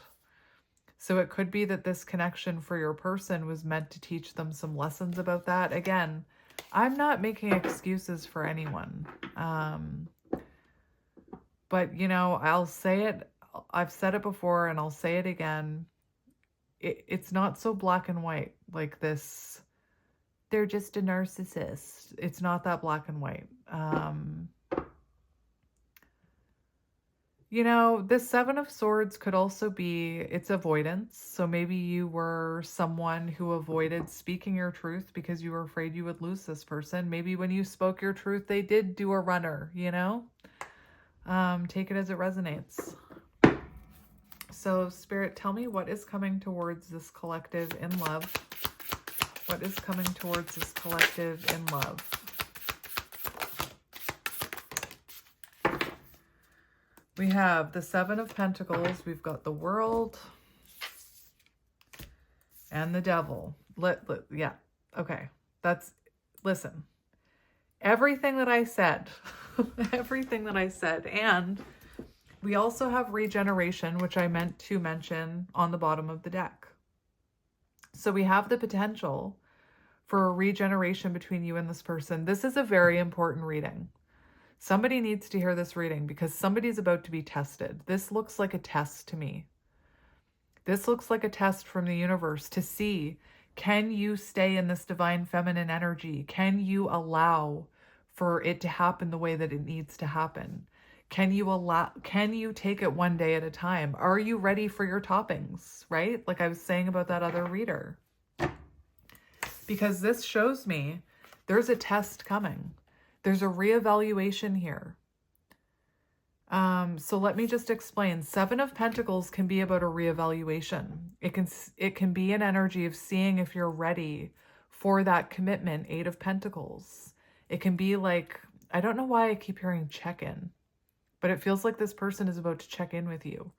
So it could be that this connection for your person was meant to teach them some lessons about that. Again, I'm not making excuses for anyone. But, you know, I'll say it. I've said it before and I'll say it again. It's not so black and white like this. They're just a narcissist. It's not that black and white. You know, this Seven of Swords could also be, it's avoidance. So maybe you were someone who avoided speaking your truth because you were afraid you would lose this person. Maybe when you spoke your truth, they did do a runner, you know? Take it as it resonates. So Spirit, tell me what is coming towards this collective in love. What is coming towards this collective in love? We have the Seven of Pentacles. We've got the World and the Devil. Yeah. Okay. Listen, everything that I said, everything that I said. And we also have regeneration, which I meant to mention on the bottom of the deck. So we have the potential for a regeneration between you and this person. This is a very important reading. Somebody needs to hear this reading because somebody's about to be tested. This looks like a test to me. This looks like a test from the universe to see, can you stay in this divine feminine energy? Can you allow for it to happen the way that it needs to happen? Can you take it one day at a time? Are you ready for your toppings, right? Like I was saying about that other reader. Because this shows me there's a test coming. There's a reevaluation here. So let me just explain. Seven of Pentacles can be about a reevaluation. It can be an energy of seeing if you're ready for that commitment. Eight of Pentacles. It can be like, I don't know why I keep hearing check-in, but it feels like this person is about to check in with you.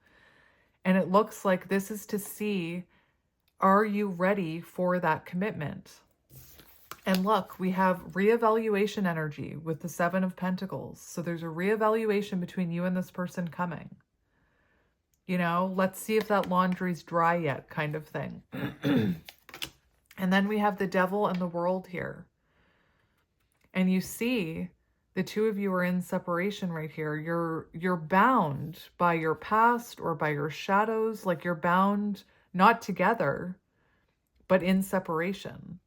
And it looks like this is to see, are you ready for that commitment? And look, we have reevaluation energy with the Seven of Pentacles. So there's a reevaluation between you and this person coming. You know, let's see if that laundry's dry yet kind of thing. And then we have the Devil and the World here. And you see the two of you are in separation right here. You're bound by your past or by your shadows. Like you're bound not together, but in separation.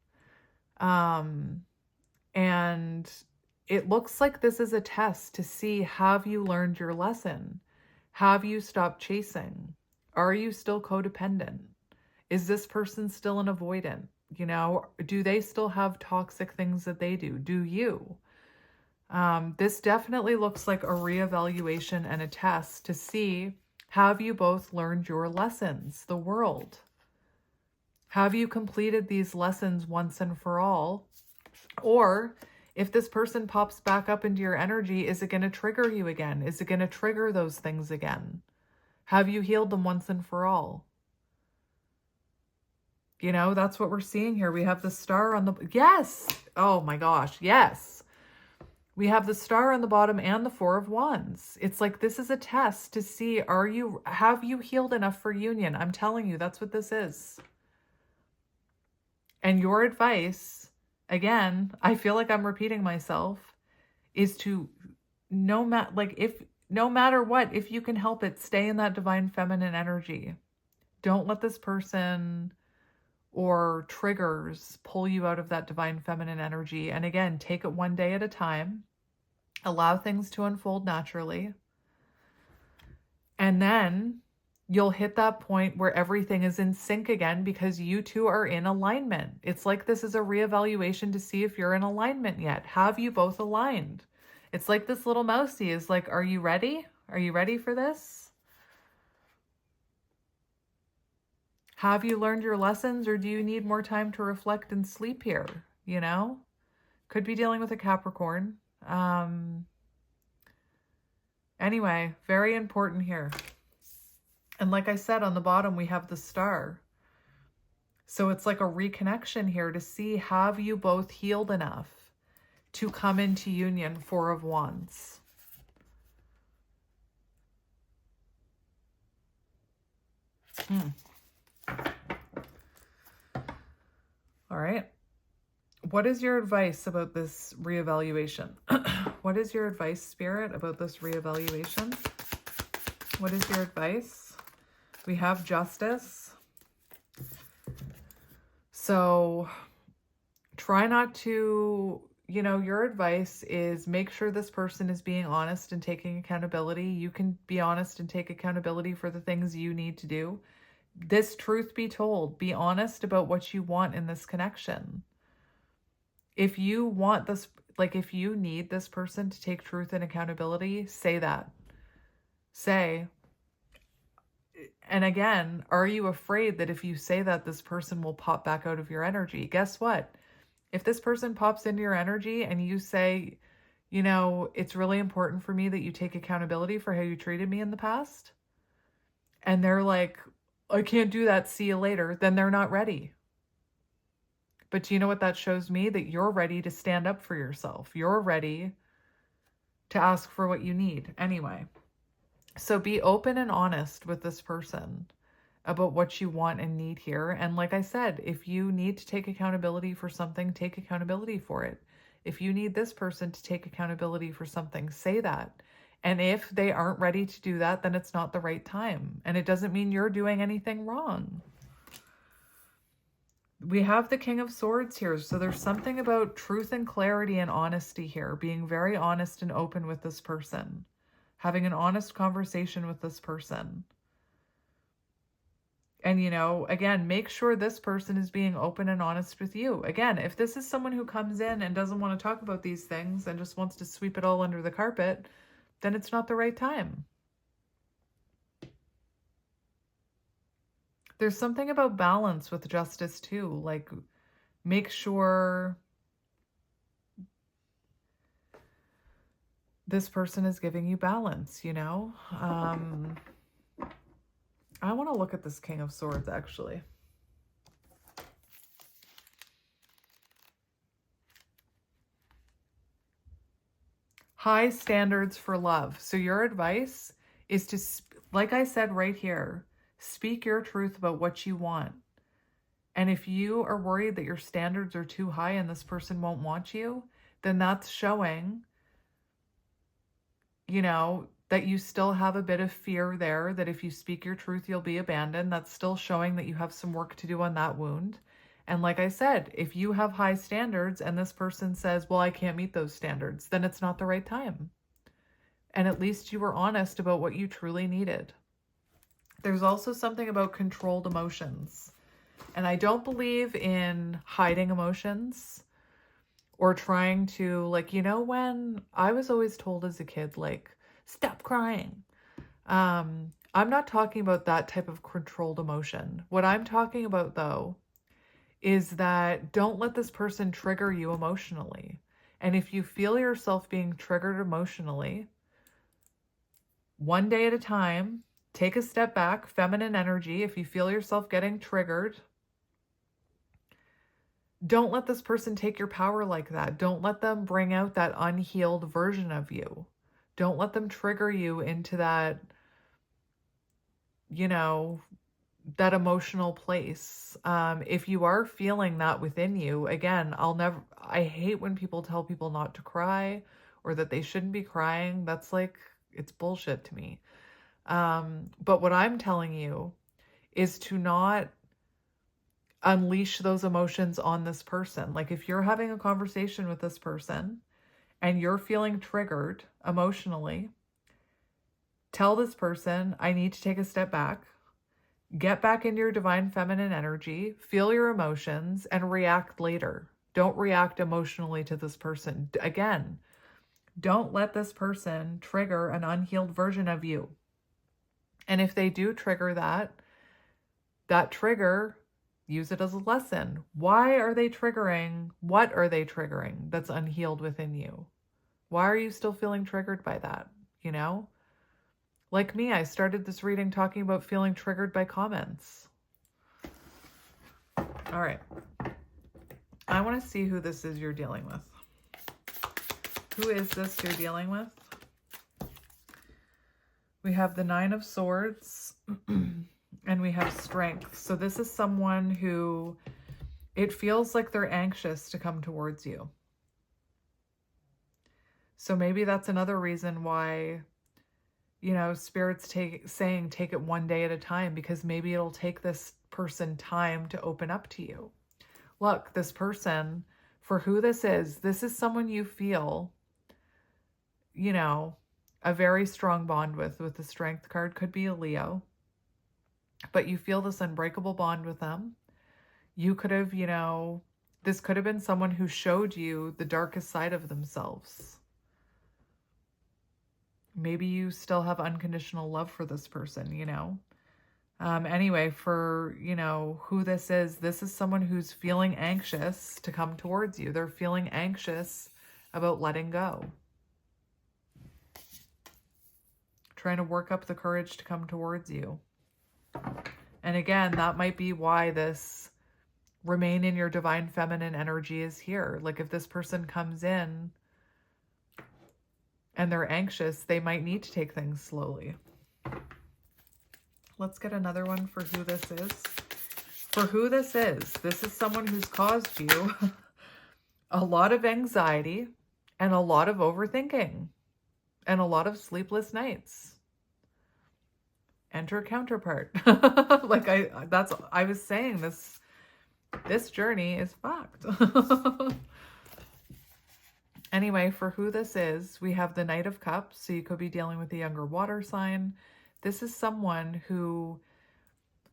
And it looks like this is a test to see, have you learned your lesson? Have you stopped chasing? Are you still codependent? Is this person still an avoidant? You know, do they still have toxic things that they do? Do you? This definitely looks like a reevaluation and a test to see, have you both learned your lessons? The World. Have you completed these lessons once and for all? Or if this person pops back up into your energy, is it going to trigger you again? Is it going to trigger those things again? Have you healed them once and for all? You know, that's what we're seeing here. We have the Star on the... Yes! Oh my gosh, yes! We have the Star on the bottom and the Four of Wands. It's like this is a test to see, have you healed enough for union? I'm telling you, that's what this is. And your advice, again, I feel like I'm repeating myself, is to no matter what, if you can help it, stay in that divine feminine energy. Don't let this person or triggers pull you out of that divine feminine energy. And again, take it one day at a time. Allow things to unfold naturally. And then you'll hit that point where everything is in sync again because you two are in alignment. It's like this is a reevaluation to see if you're in alignment yet. Have you both aligned? It's like this little mousey is like, are you ready? Are you ready for this? Have you learned your lessons, or do you need more time to reflect and sleep here? You know, could be dealing with a Capricorn. Anyway, very important here. And like I said, on the bottom, we have the star. So it's like a reconnection here to see, have you both healed enough to come into union? Four of Wands. All right. What is your advice about this reevaluation? What is your advice, Spirit, about this reevaluation? What is your advice? We have Justice. So try not to, your advice is make sure this person is being honest and taking accountability. You can be honest and take accountability for the things you need to do. This truth be told, be honest about what you want in this connection. If you want this, if you need this person to take truth and accountability, say that. Say, and again, are you afraid that if you say that, this person will pop back out of your energy? Guess what? If this person pops into your energy and you say, it's really important for me that you take accountability for how you treated me in the past, and they're like, I can't do that, see you later, then they're not ready. But do you know what that shows me? That you're ready to stand up for yourself. You're ready to ask for what you need. Anyway, so be open and honest with this person about what you want and need here. And like I said, if you need to take accountability for something, take accountability for it. If you need this person to take accountability for something, say that. And if they aren't ready to do that, then it's not the right time. And it doesn't mean you're doing anything wrong. We have the King of Swords here. So there's something about truth and clarity and honesty here. Being very honest and open with this person. Having an honest conversation with this person. And, again, make sure this person is being open and honest with you. Again, if this is someone who comes in and doesn't want to talk about these things and just wants to sweep it all under the carpet, then it's not the right time. There's something about balance with Justice too. Like, make sure this person is giving you balance, I want to look at this King of Swords, actually. High standards for love. So your advice is to, like I said right here, speak your truth about what you want. And if you are worried that your standards are too high and this person won't want you, then that's showing, that you still have a bit of fear there, that if you speak your truth, you'll be abandoned. That's still showing that you have some work to do on that wound. And like I said, if you have high standards and this person says, well, I can't meet those standards, then it's not the right time. And at least you were honest about what you truly needed. There's also something about controlled emotions. And I don't believe in hiding emotions or trying to, when I was always told as a kid, stop crying. I'm not talking about that type of controlled emotion. What I'm talking about, though, is that don't let this person trigger you emotionally. And if you feel yourself being triggered emotionally, one day at a time, take a step back, feminine energy. If you feel yourself getting triggered, don't let this person take your power like that. Don't let them bring out that unhealed version of you. Don't let them trigger you into that, that emotional place. If you are feeling that within you, again, I hate when people tell people not to cry or that they shouldn't be crying. That's it's bullshit to me. But what I'm telling you is to not unleash those emotions on this person. Like if you're having a conversation with this person and you're feeling triggered emotionally, tell this person, I need to take a step back, get back into your divine feminine energy, feel your emotions, and react later. Don't react emotionally to this person. Again, don't let this person trigger an unhealed version of you. And if they do trigger that trigger, use it as a lesson. Why are they triggering? What are they triggering that's unhealed within you? Why are you still feeling triggered by that? You know? Like me, I started this reading talking about feeling triggered by comments. All right. I want to see who this is you're dealing with. Who is this you're dealing with? We have the Nine of Swords and we have Strength. So this is someone who it feels like they're anxious to come towards you. So maybe that's another reason why, you know, Spirit's saying take it one day at a time, because maybe it'll take this person time to open up to you. Look, this person, for who this is someone you feel, you know, a very strong bond with the Strength card. Could be a Leo, but you feel this unbreakable bond with them. You could have, you know, this could have been someone who showed you the darkest side of themselves. Maybe you still have unconditional love for this person, you know. Anyway, for, you know, who this is someone who's feeling anxious to come towards you. They're feeling anxious about letting go. Trying to work up the courage to come towards you. And again, that might be why this remain in your divine feminine energy is here. Like if this person comes in and they're anxious, they might need to take things slowly. Let's get another one for who this is. For who this is someone who's caused you a lot of anxiety and a lot of overthinking and a lot of sleepless nights. Enter counterpart. Like I was saying, this journey is fucked. Anyway, for who this is, we have the Knight of Cups. So you could be dealing with a younger water sign. This is someone who,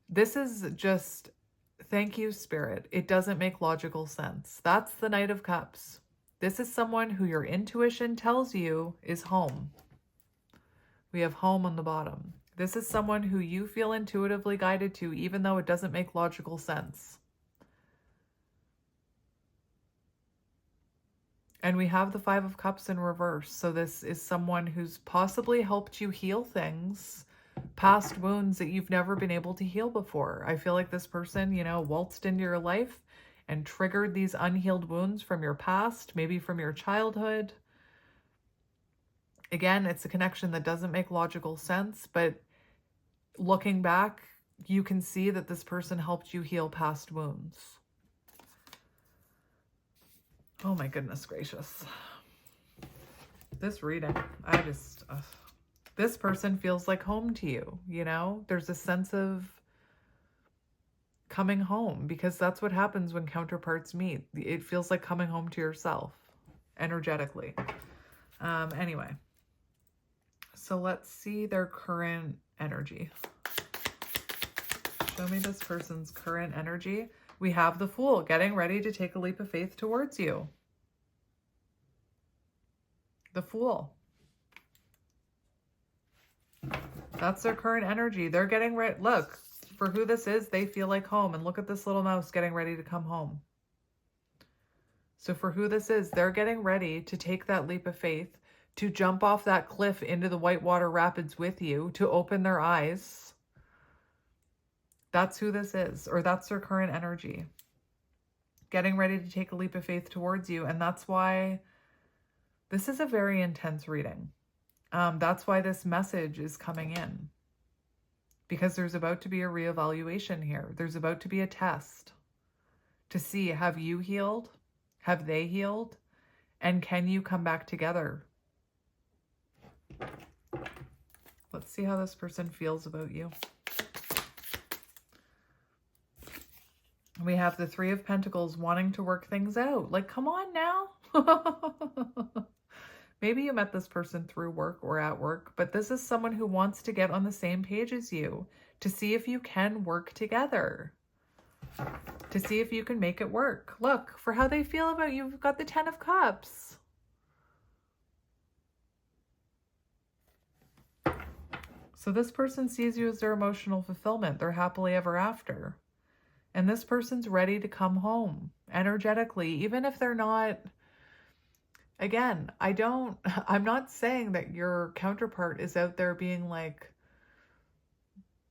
this is just, thank you, Spirit. It doesn't make logical sense. That's the Knight of Cups. This is someone who your intuition tells you is home. We have home on the bottom. This is someone who you feel intuitively guided to, even though it doesn't make logical sense. And we have the Five of Cups in reverse. So this is someone who's possibly helped you heal things, past wounds that you've never been able to heal before. I feel like this person, you know, waltzed into your life and triggered these unhealed wounds from your past, maybe from your childhood. Again, it's a connection that doesn't make logical sense, but looking back, you can see that this person helped you heal past wounds. Oh my goodness gracious. This reading, this person feels like home to you, you know? There's a sense of coming home, because that's what happens when counterparts meet. It feels like coming home to yourself, energetically. Anyway, so let's see their current energy. Show me this person's current energy. We have the Fool getting ready to take a leap of faith towards you. The Fool. That's their current energy. They're getting ready. Look, for who this is, they feel like home. And look at this little mouse getting ready to come home. So for who this is, they're getting ready to take that leap of faith, to jump off that cliff into the whitewater rapids with you, to open their eyes. That's who this is, or that's their current energy. Getting ready to take a leap of faith towards you. And that's why this is a very intense reading. That's why this message is coming in. Because there's about to be a reevaluation here. There's about to be a test to see, have you healed? Have they healed? And can you come back together? Let's see how this person feels about you. We have the Three of Pentacles wanting to work things out. Like, come on now. Maybe you met this person through work or at work, but this is someone who wants to get on the same page as you to see if you can work together, to see if you can make it work. Look, for how they feel about you, you've got the Ten of Cups. So this person sees you as their emotional fulfillment, their happily ever after. And this person's ready to come home energetically, even if they're not. Again, I'm not saying that your counterpart is out there being like,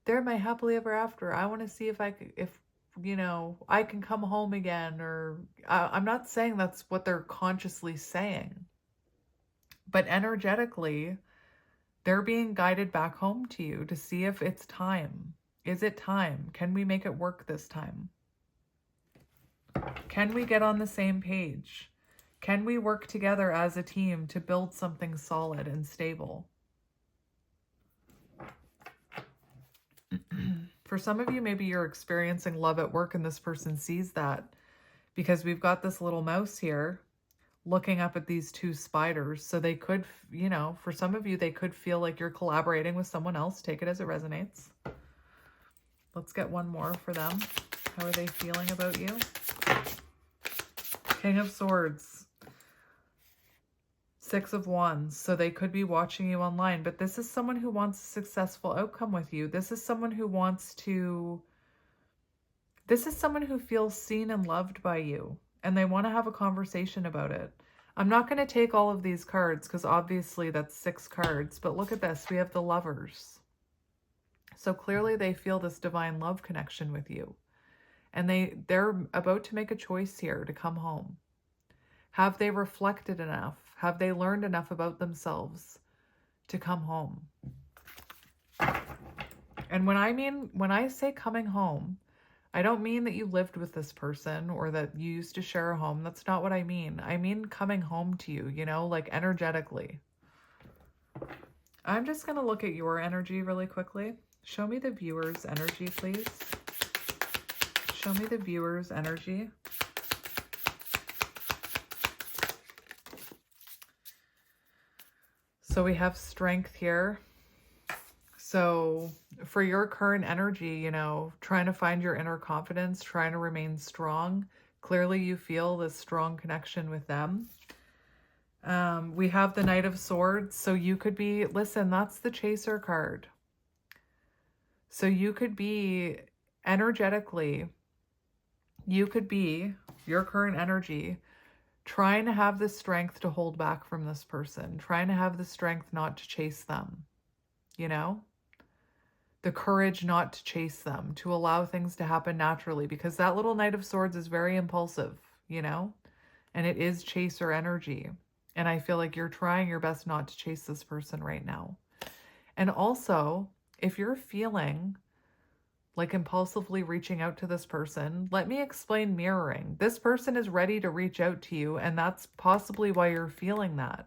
they're my happily ever after. I want to see if I can come home again, or I'm not saying that's what they're consciously saying. But energetically, they're being guided back home to you to see if it's time. Is it time? Can we make it work this time? Can we get on the same page? Can we work together as a team to build something solid and stable? For some of you, maybe you're experiencing love at work and this person sees that, because we've got this little mouse here looking up at these two spiders. So they could, for some of you, they could feel like you're collaborating with someone else. Take it as it resonates. Let's get one more for them. How are they feeling about you? King of Swords. Six of Wands. So they could be watching you online, but this is someone who wants a successful outcome with you. This is someone who feels seen and loved by you, and they want to have a conversation about it. I'm not going to take all of these cards because obviously that's 6 cards, but look at this. We have the Lovers. So clearly they feel this divine love connection with you, and they're about to make a choice here to come home. Have they reflected enough? Have they learned enough about themselves to come home? And when I say coming home, I don't mean that you lived with this person or that you used to share a home. That's not what I mean. I mean coming home to you, like energetically. I'm just going to look at your energy really quickly. Show me the viewer's energy, please. Show me the viewer's energy. So we have Strength here. So for your current energy, trying to find your inner confidence, trying to remain strong. Clearly you feel this strong connection with them. We have the Knight of Swords. So you could be, listen, that's the Chaser card. So you could be energetically, your current energy, trying to have the strength to hold back from this person, trying to have the strength not to chase them, the courage not to chase them, to allow things to happen naturally, because that little Knight of Swords is very impulsive, and it is chaser energy. And I feel like you're trying your best not to chase this person right now. And also, if you're feeling like impulsively reaching out to this person, let me explain mirroring. This person is ready to reach out to you, and that's possibly why you're feeling that.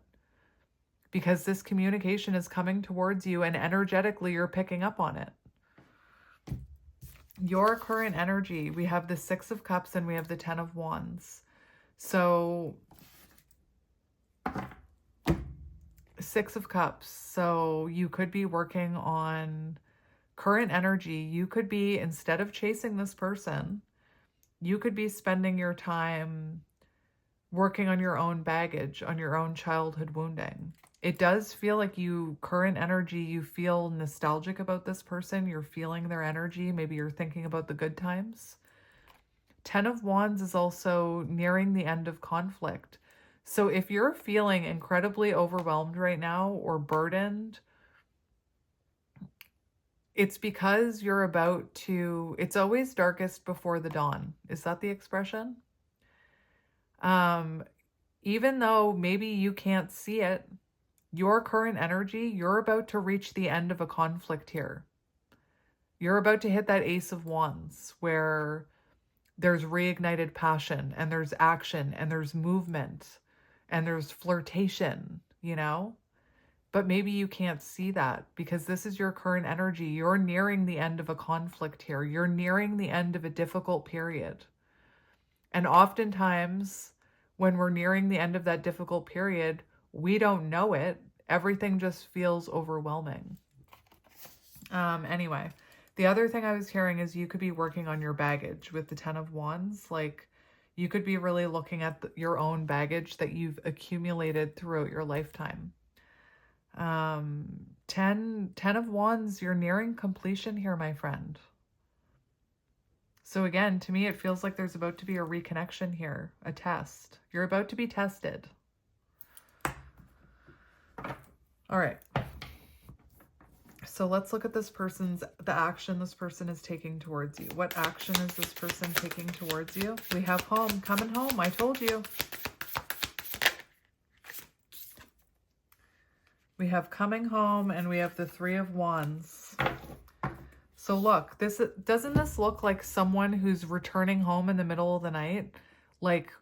Because this communication is coming towards you and energetically you're picking up on it. Your current energy, we have the 6 of Cups and we have the 10 of Wands. So 6 of Cups. So you could be working on current energy. You could be, instead of chasing this person, you could be spending your time working on your own baggage, on your own childhood wounding. It does feel like current energy, you feel nostalgic about this person. You're feeling their energy. Maybe you're thinking about the good times. 10 of Wands is also nearing the end of conflict. So if you're feeling incredibly overwhelmed right now or burdened, it's because you're about to, it's always darkest before the dawn. Is that the expression? Even though maybe you can't see it, your current energy, you're about to reach the end of a conflict here. You're about to hit that Ace of Wands where there's reignited passion and there's action and there's movement and there's flirtation, But maybe you can't see that because this is your current energy. You're nearing the end of a conflict here. You're nearing the end of a difficult period. And oftentimes when we're nearing the end of that difficult period, we don't know it. Everything just feels overwhelming. Anyway, the other thing I was hearing is you could be working on your baggage with the 10 of Wands. Like, you could be really looking at your own baggage that you've accumulated throughout your lifetime. 10 of Wands, you're nearing completion here, my friend. So again, to me, it feels like there's about to be a reconnection here, a test. You're about to be tested. All right. So let's look at the action this person is taking towards you. What action is this person taking towards you? We have home, coming home. I told you. We have coming home, and we have the 3 of Wands. So look, doesn't this look like someone who's returning home in the middle of the night, like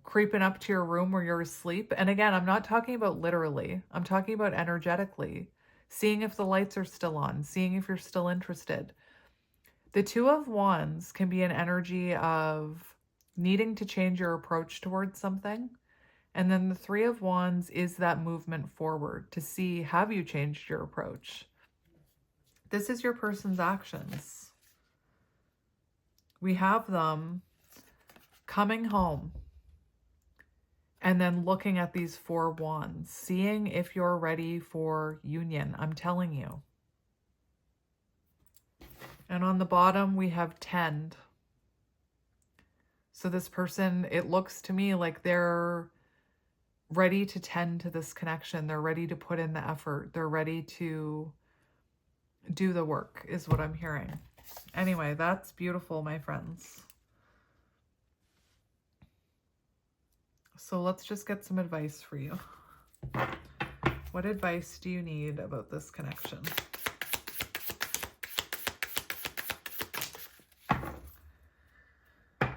creeping up to your room where you're asleep? And again, I'm not talking about literally. I'm talking about energetically. Seeing if the lights are still on, seeing if you're still interested. The 2 of Wands can be an energy of needing to change your approach towards something. And then the 3 of Wands is that movement forward to see, have you changed your approach? This is your person's actions. We have them coming home and then looking at these 4 wands, seeing if you're ready for union. I'm telling you. And on the bottom, we have tend. So this person, it looks to me like they're ready to tend to this connection. They're ready to put in the effort. They're ready to do the work, is what I'm hearing. Anyway, that's beautiful, my friends. So let's just get some advice for you. What advice do you need about this connection?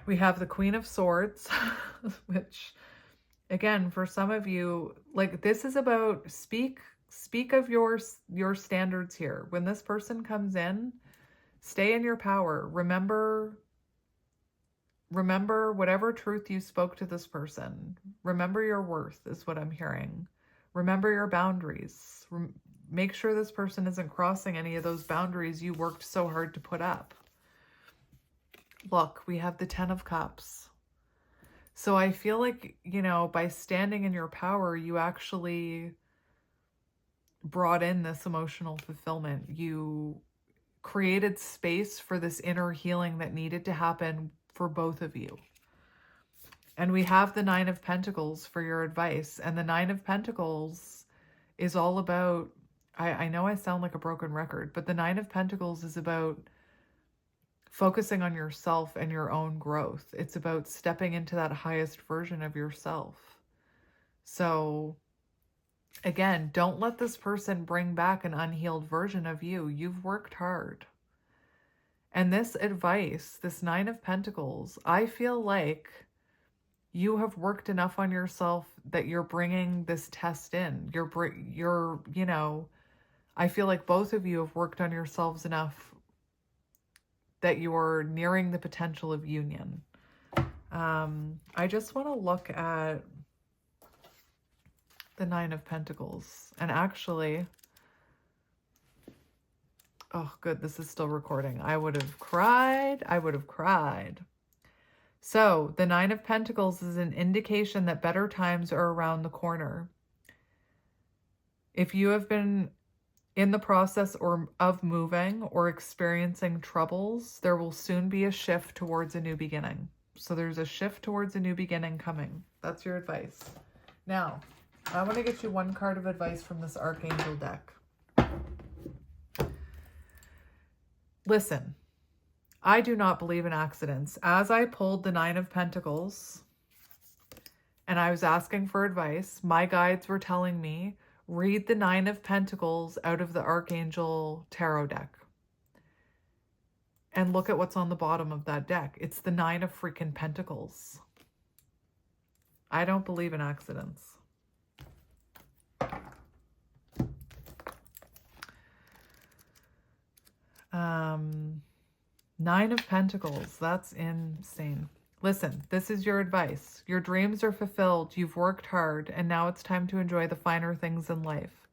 We have the Queen of Swords, which, again, for some of you, like, this is about speak of your standards here. When this person comes in, stay in your power. Remember whatever truth you spoke to this person. Remember your worth is what I'm hearing. Remember your boundaries. Make sure this person isn't crossing any of those boundaries you worked so hard to put up. Look, we have the 10 of Cups. So I feel like, by standing in your power, you actually brought in this emotional fulfillment. You created space for this inner healing that needed to happen for both of you. And we have the 9 of Pentacles for your advice. And the 9 of Pentacles is all about, I know I sound like a broken record, but the 9 of Pentacles is about focusing on yourself and your own growth. It's about stepping into that highest version of yourself. So again, don't let this person bring back an unhealed version of you. You've worked hard. And this advice, this 9 of Pentacles, I feel like you have worked enough on yourself that you're bringing this test in. I feel like both of you have worked on yourselves enough that you're nearing the potential of union. I just want to look at the 9 of Pentacles. And actually, oh, good, this is still recording. I would have cried. I would have cried. So the 9 of Pentacles is an indication that better times are around the corner. If you have been in the process of moving or experiencing troubles, there will soon be a shift towards a new beginning. So there's a shift towards a new beginning coming. That's your advice. Now, I want to get you one card of advice from this Archangel deck. Listen, I do not believe in accidents. As I pulled the 9 of Pentacles and I was asking for advice, my guides were telling me, read the 9 of Pentacles out of the Archangel Tarot deck. And look at what's on the bottom of that deck. It's the 9 of freaking Pentacles. I don't believe in accidents. Nine of Pentacles. That's insane. Listen, this is your advice. Your dreams are fulfilled. You've worked hard, and now it's time to enjoy the finer things in life.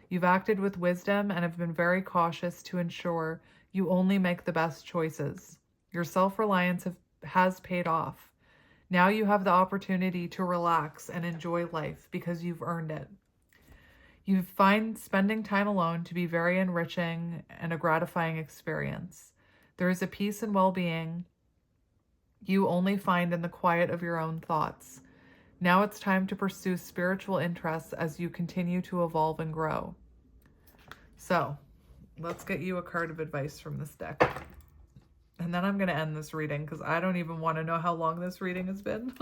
You've acted with wisdom and have been very cautious to ensure you only make the best choices. Your self-reliance has paid off. Now you have the opportunity to relax and enjoy life because you've earned it. You find spending time alone to be very enriching and a gratifying experience. There is a peace and well-being you only find in the quiet of your own thoughts. Now it's time to pursue spiritual interests as you continue to evolve and grow. So, let's get you a card of advice from this deck. And then I'm going to end this reading because I don't even want to know how long this reading has been.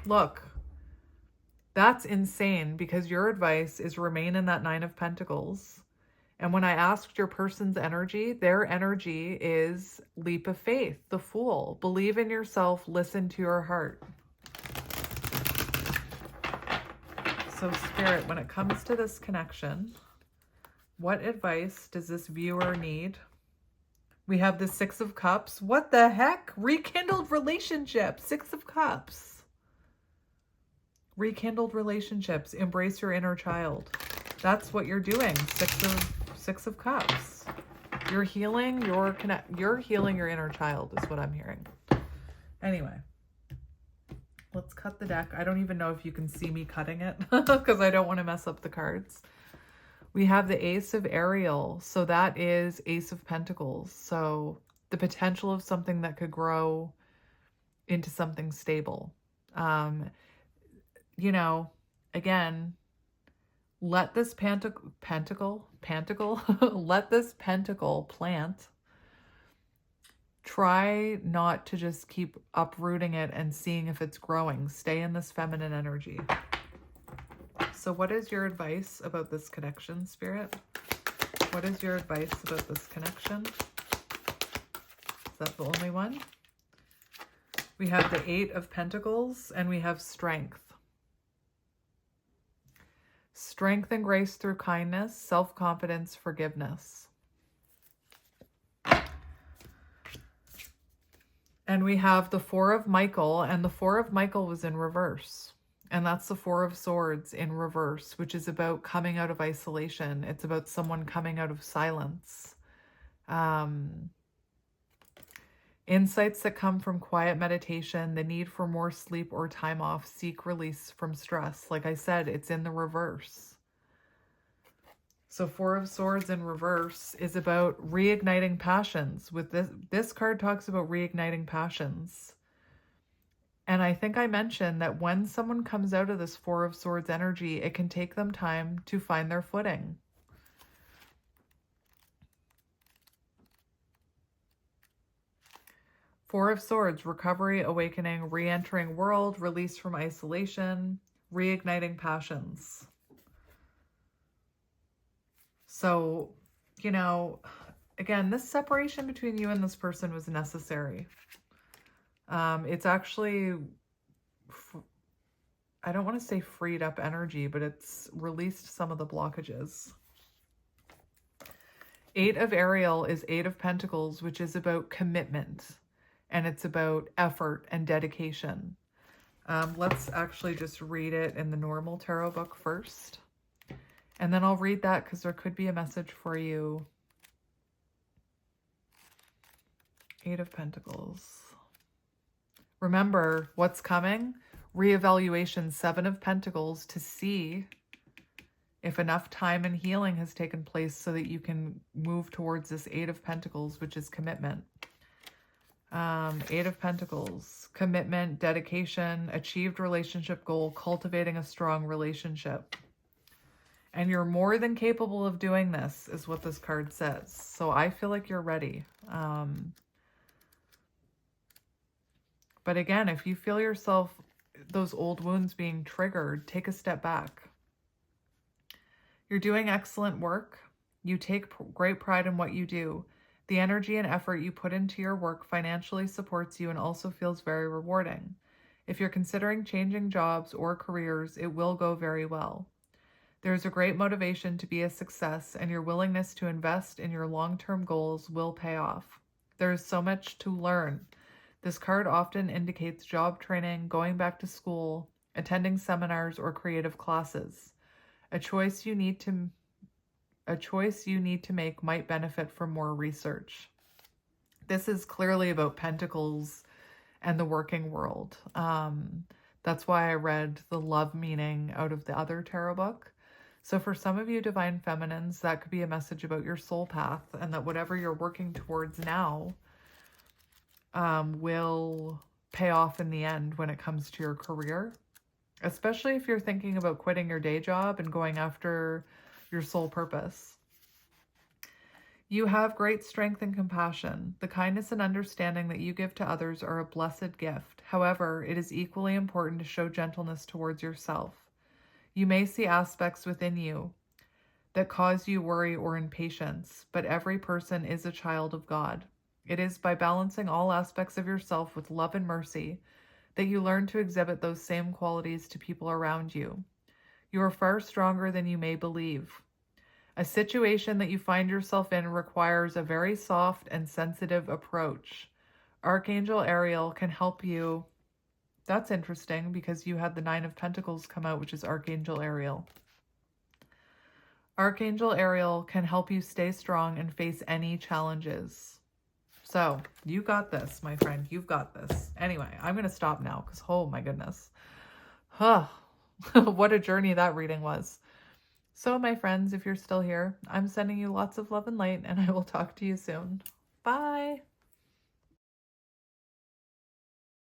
Look, that's insane because your advice is remain in that Nine of Pentacles. And when I asked your person's energy, their energy is leap of faith, the Fool. Believe in yourself, listen to your heart. So Spirit, when it comes to this connection, what advice does this viewer need? We have the Six of Cups. What the heck? Rekindled relationship. Six of Cups. Rekindled relationships. Embrace your inner child. That's what you're doing. Six of Cups. You're healing your inner child is what I'm hearing. Anyway, let's cut the deck. I don't even know if you can see me cutting it because I don't want to mess up the cards. We have the Ace of Ariel. So that is Ace of Pentacles. So the potential of something that could grow into something stable. You know, again, let this pentacle let this pentacle plant. Try not to just keep uprooting it and seeing if it's growing. Stay in this feminine energy. So what is your advice about this connection, Spirit? What is your advice about this connection? Is that the only one? We have the Eight of Pentacles and we have Strength. Strength and grace through kindness, self-confidence, forgiveness. And we have the Four of Michael, and the Four of Michael was in reverse. And that's the Four of Swords in reverse, which is about coming out of isolation. It's about someone coming out of silence. Insights that come from quiet meditation, the need for more sleep or time off, seek release from stress. Like I said, it's in the reverse. So Four of Swords in reverse is about reigniting passions. With this card talks about reigniting passions. And I think I mentioned that when someone comes out of this Four of Swords energy, it can take them time to find their footing. Four of Swords, recovery, awakening, re-entering world, release from isolation, reigniting passions. So, you know, again, this separation between you and this person was necessary. It's actually, I don't want to say freed up energy, but it's released some of the blockages. Eight of Ariel is Eight of Pentacles, which is about commitment. And it's about effort and dedication. Let's actually just read it in the normal tarot book first. And then I'll read that because there could be a message for you. Eight of Pentacles. Remember what's coming. Reevaluation, Seven of Pentacles, to see if enough time and healing has taken place so that you can move towards this Eight of Pentacles, which is commitment. Eight of Pentacles, commitment, dedication, achieved relationship goal, cultivating a strong relationship. And you're more than capable of doing this, is what this card says. So I feel like you're ready. But again, if you feel yourself, those old wounds being triggered, take a step back. You're doing excellent work. You take great pride in what you do. The energy and effort you put into your work financially supports you and also feels very rewarding. If you're considering changing jobs or careers, it will go very well. There's a great motivation to be a success, and your willingness to invest in your long-term goals will pay off. There is so much to learn. This card often indicates job training, going back to school, attending seminars, or creative classes. A choice you need to make might benefit from more research. This is clearly about pentacles and the working world. That's why I read the love meaning out of the other tarot book. So for some of you divine feminines, that could be a message about your soul path, and that whatever you're working towards now will pay off in the end when it comes to your career, especially if you're thinking about quitting your day job and going after your soul purpose. You have great strength and compassion. The kindness and understanding that you give to others are a blessed gift. However, it is equally important to show gentleness towards yourself. You may see aspects within you that cause you worry or impatience, but every person is a child of God. It is by balancing all aspects of yourself with love and mercy that you learn to exhibit those same qualities to people around you. You are far stronger than you may believe. A situation that you find yourself in requires a very soft and sensitive approach. Archangel Ariel can help you. That's interesting because you had the Nine of Pentacles come out, which is Archangel Ariel. Archangel Ariel can help you stay strong and face any challenges. So you got this, my friend. You've got this. Anyway, I'm going to stop now because, oh my goodness. Huh. What a journey that reading was. So my friends, if you're still here, I'm sending you lots of love and light, and I will talk to you soon. Bye.